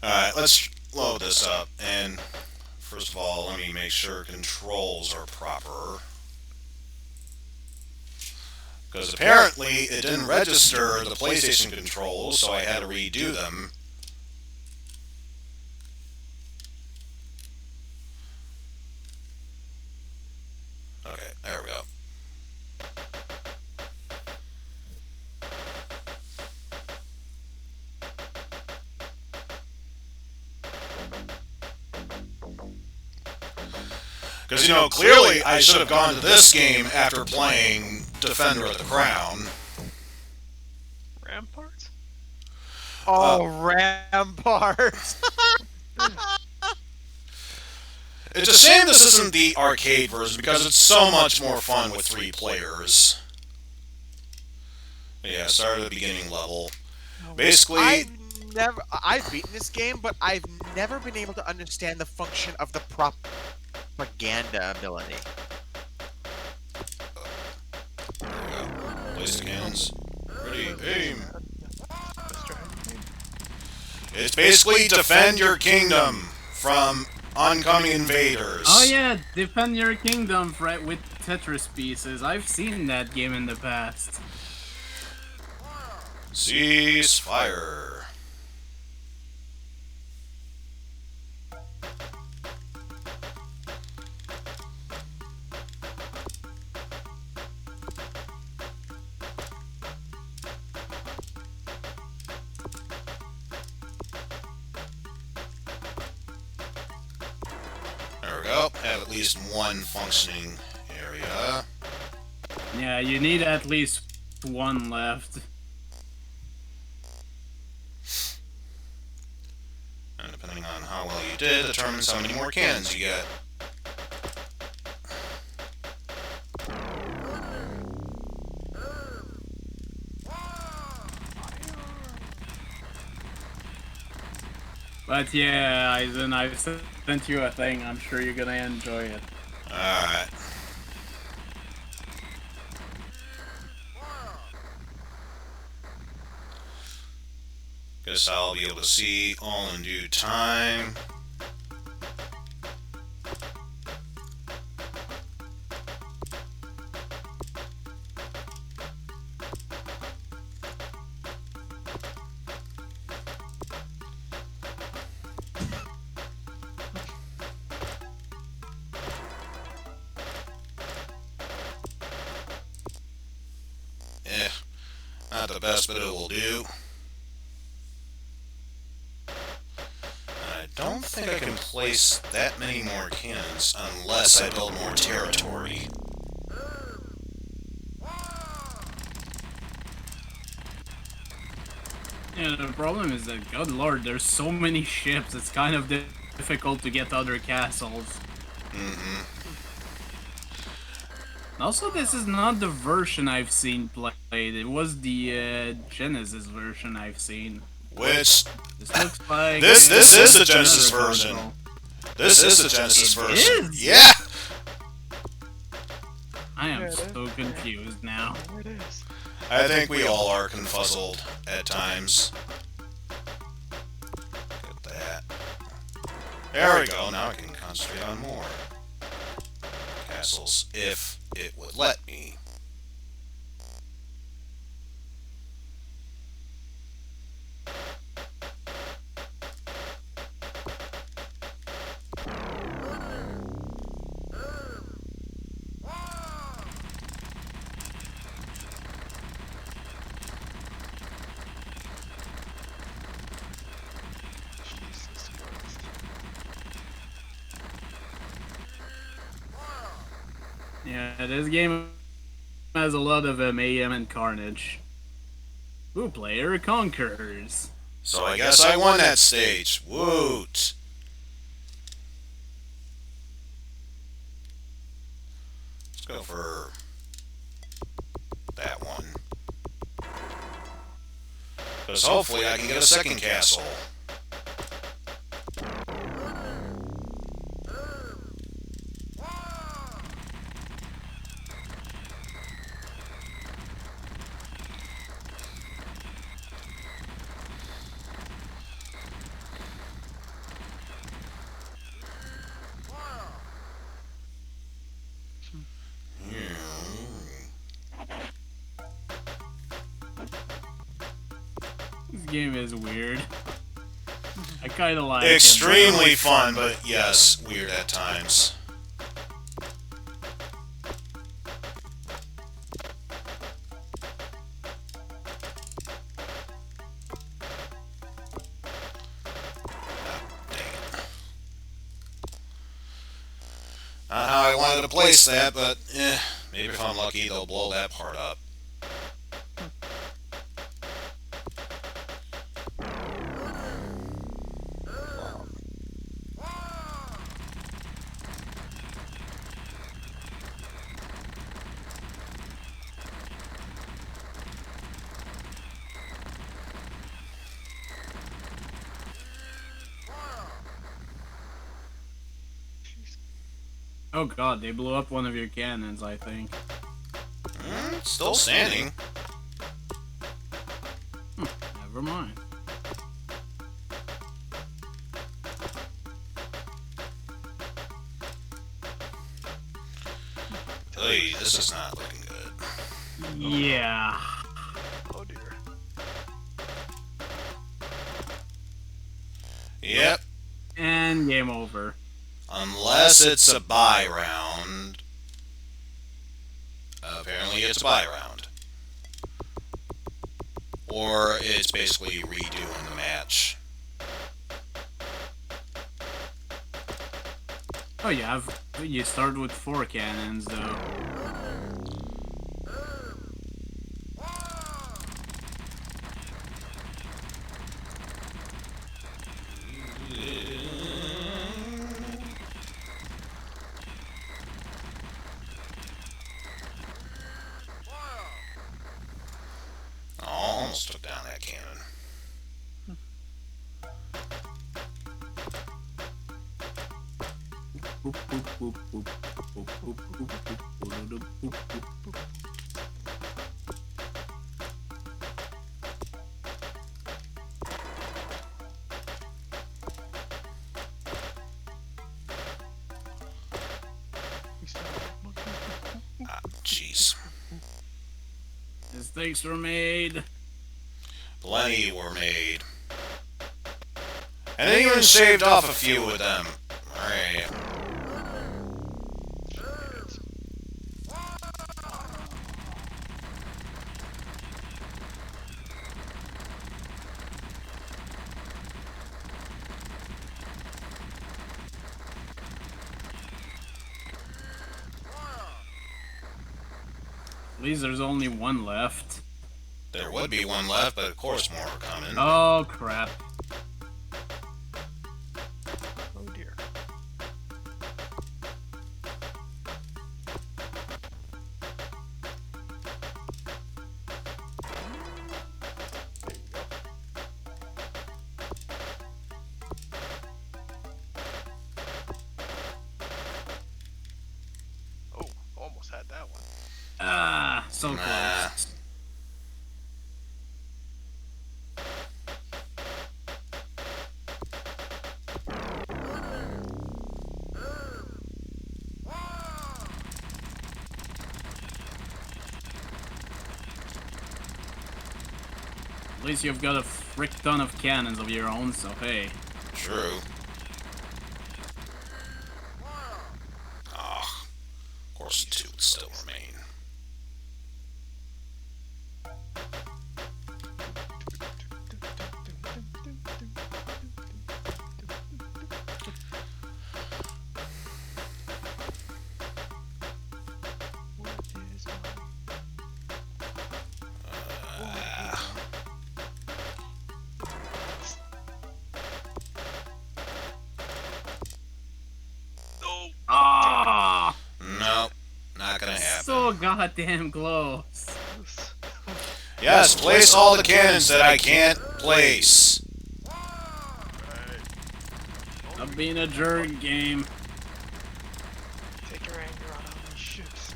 Alright, let's load this up. And first of all, let me make sure controls are proper. Because apparently it didn't register the PlayStation controls, so I had to redo them. Okay, there we go. Because, you know, clearly I should have gone to this game after playing Defender of the Crown. Ramparts? Oh, Ramparts! It's a shame this isn't the arcade version because it's so much more fun with 3 players. But yeah, start at the beginning level. Basically, I've beaten this game, but I've never been able to understand the function of the propaganda ability. there we go. Place the cannons. Ready, aim. It's basically defend your kingdom from oncoming invaders. Oh yeah, defend your kingdom with Tetris pieces. I've seen that game in the past. Cease fire. There we go. Have at least one functioning area. Yeah, you need at least one left. And depending on how well you did, determines how many more cannons you get. But yeah, Eizen, I've sent you a thing. I'm sure you're gonna enjoy it. Alright. Guess I'll be able to see all in due time. not the best, but it will do. I don't think I can place that many more cannons unless I build more territory. Yeah, the problem is that, good lord, there's so many ships, it's kind of difficult to get other castles. Mm-hmm. Also, this is not the version I've seen played, it was the Genesis version I've seen. Which... This looks like... This is the Genesis version. This is the Genesis version. Is? Yeah! I am so confused now. There it is. I think we all are confuzzled at times. Get that. There we go, now I can concentrate on more castles, if it would let me. Jesus Christ. Yeah, this game has a lot of mayhem and carnage. Ooh, player conquers. So I guess I won that stage. Woot! Let's go for that one. Because hopefully I can get a second castle. This game is weird. I kinda like it. Extremely fun, but yes, weird at times. Not how I wanted to place that, but maybe if I'm lucky, they'll blow that part up. Oh god, they blew up one of your cannons, I think. Still standing. Never mind. Hey, this is not looking good. Yeah. Oh dear. Yep. And game over. Unless it's a buy round. Apparently it's a buy round. Or it's basically redoing the match. Oh yeah, you start with 4 cannons though. Almost took down that cannon. Ah, jeez. Mistakes were made. Plenty were made. And they even shaved off a few of them. Alright. least there's only one left. There would be one left, but of course more are coming. Oh, crap. Oh dear. Oh, almost had that one. Ah, so Nah. close. At least you've got a frick ton of cannons of your own, so hey. True. Ah, of course, 2 would still remain. What is no? Ah, Nope, not gonna happen. so goddamn close. Yes, place all the cannons that I can't place. Stop being a jerk, game. Take your anger out on these ships.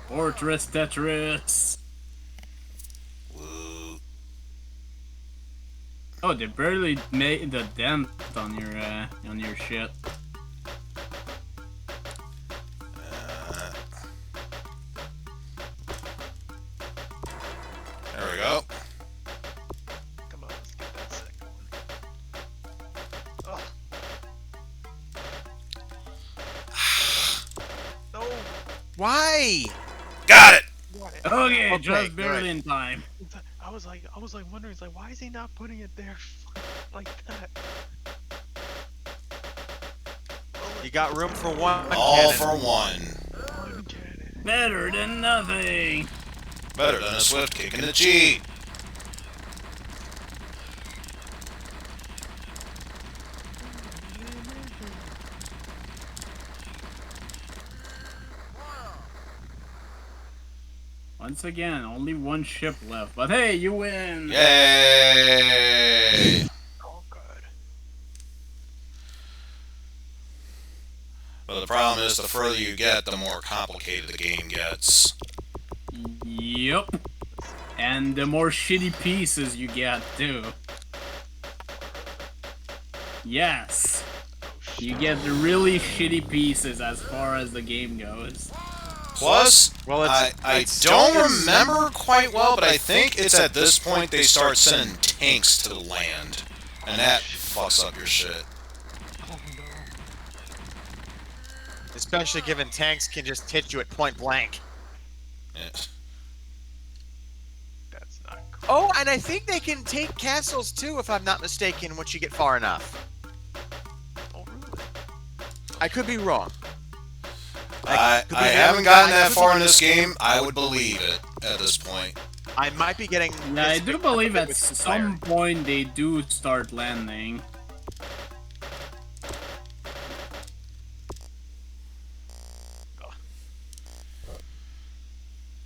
Fortress Tetris. Woo. Oh, they barely made the dent on your shit. There we go. Come on, let's get that second one. Oh. No. Why? Got it! Got it. Okay, Okay, just barely good. in time. I was like wondering, it's like, why is he not putting it there like that? You got room for one All cannon. for one. One cannon. Better than nothing. Better than a swift kick in the cheek. Once again, only one ship left. But hey, you win. Yay! Oh, good. But the problem is, the further you get, the more complicated the game gets. Yep. And the more shitty pieces you get, too. Yes. You get the really shitty pieces as far as the game goes. Plus, Well, I don't remember quite well, but I think it's at this point they start sending tanks to the land. And that fucks up your shit. Oh no. Especially given tanks can just hit you at point blank. Yeah. That's not cool. Oh, and I think they can take castles too, if I'm not mistaken, once you get far enough. Oh really? I could be wrong. I haven't gotten that far in this game. I would believe it at this point. I might be getting. Yeah, I do believe at with some point they do start landing.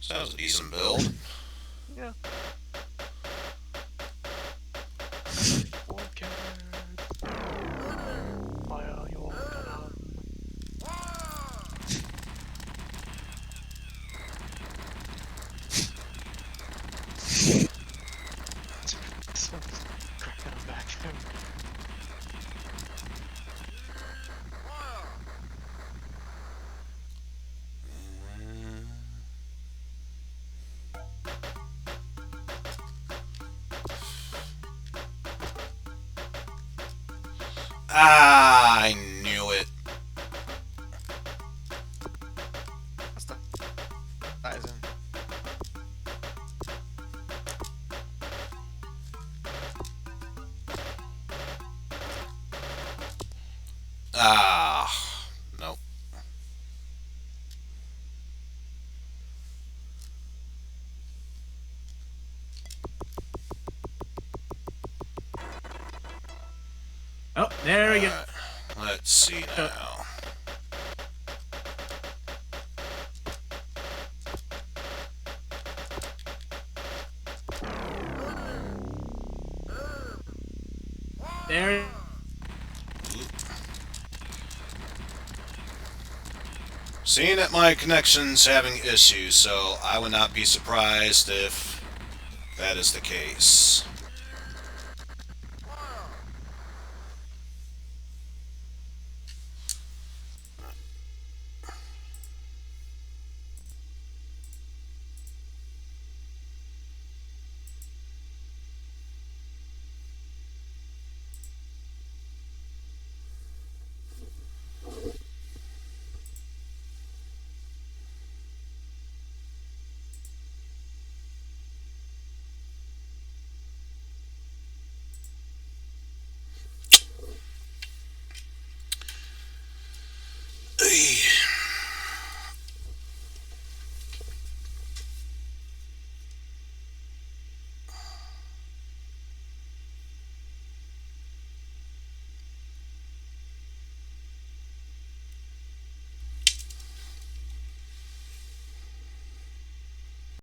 Sounds a decent build. Yeah. One cannon. Fire your cannon. Someone's cracking on back. Ah, I knew it. Eizen. Ah. There we go. Let's see now. There. Seeing that my connection's having issues, so I would not be surprised if that is the case.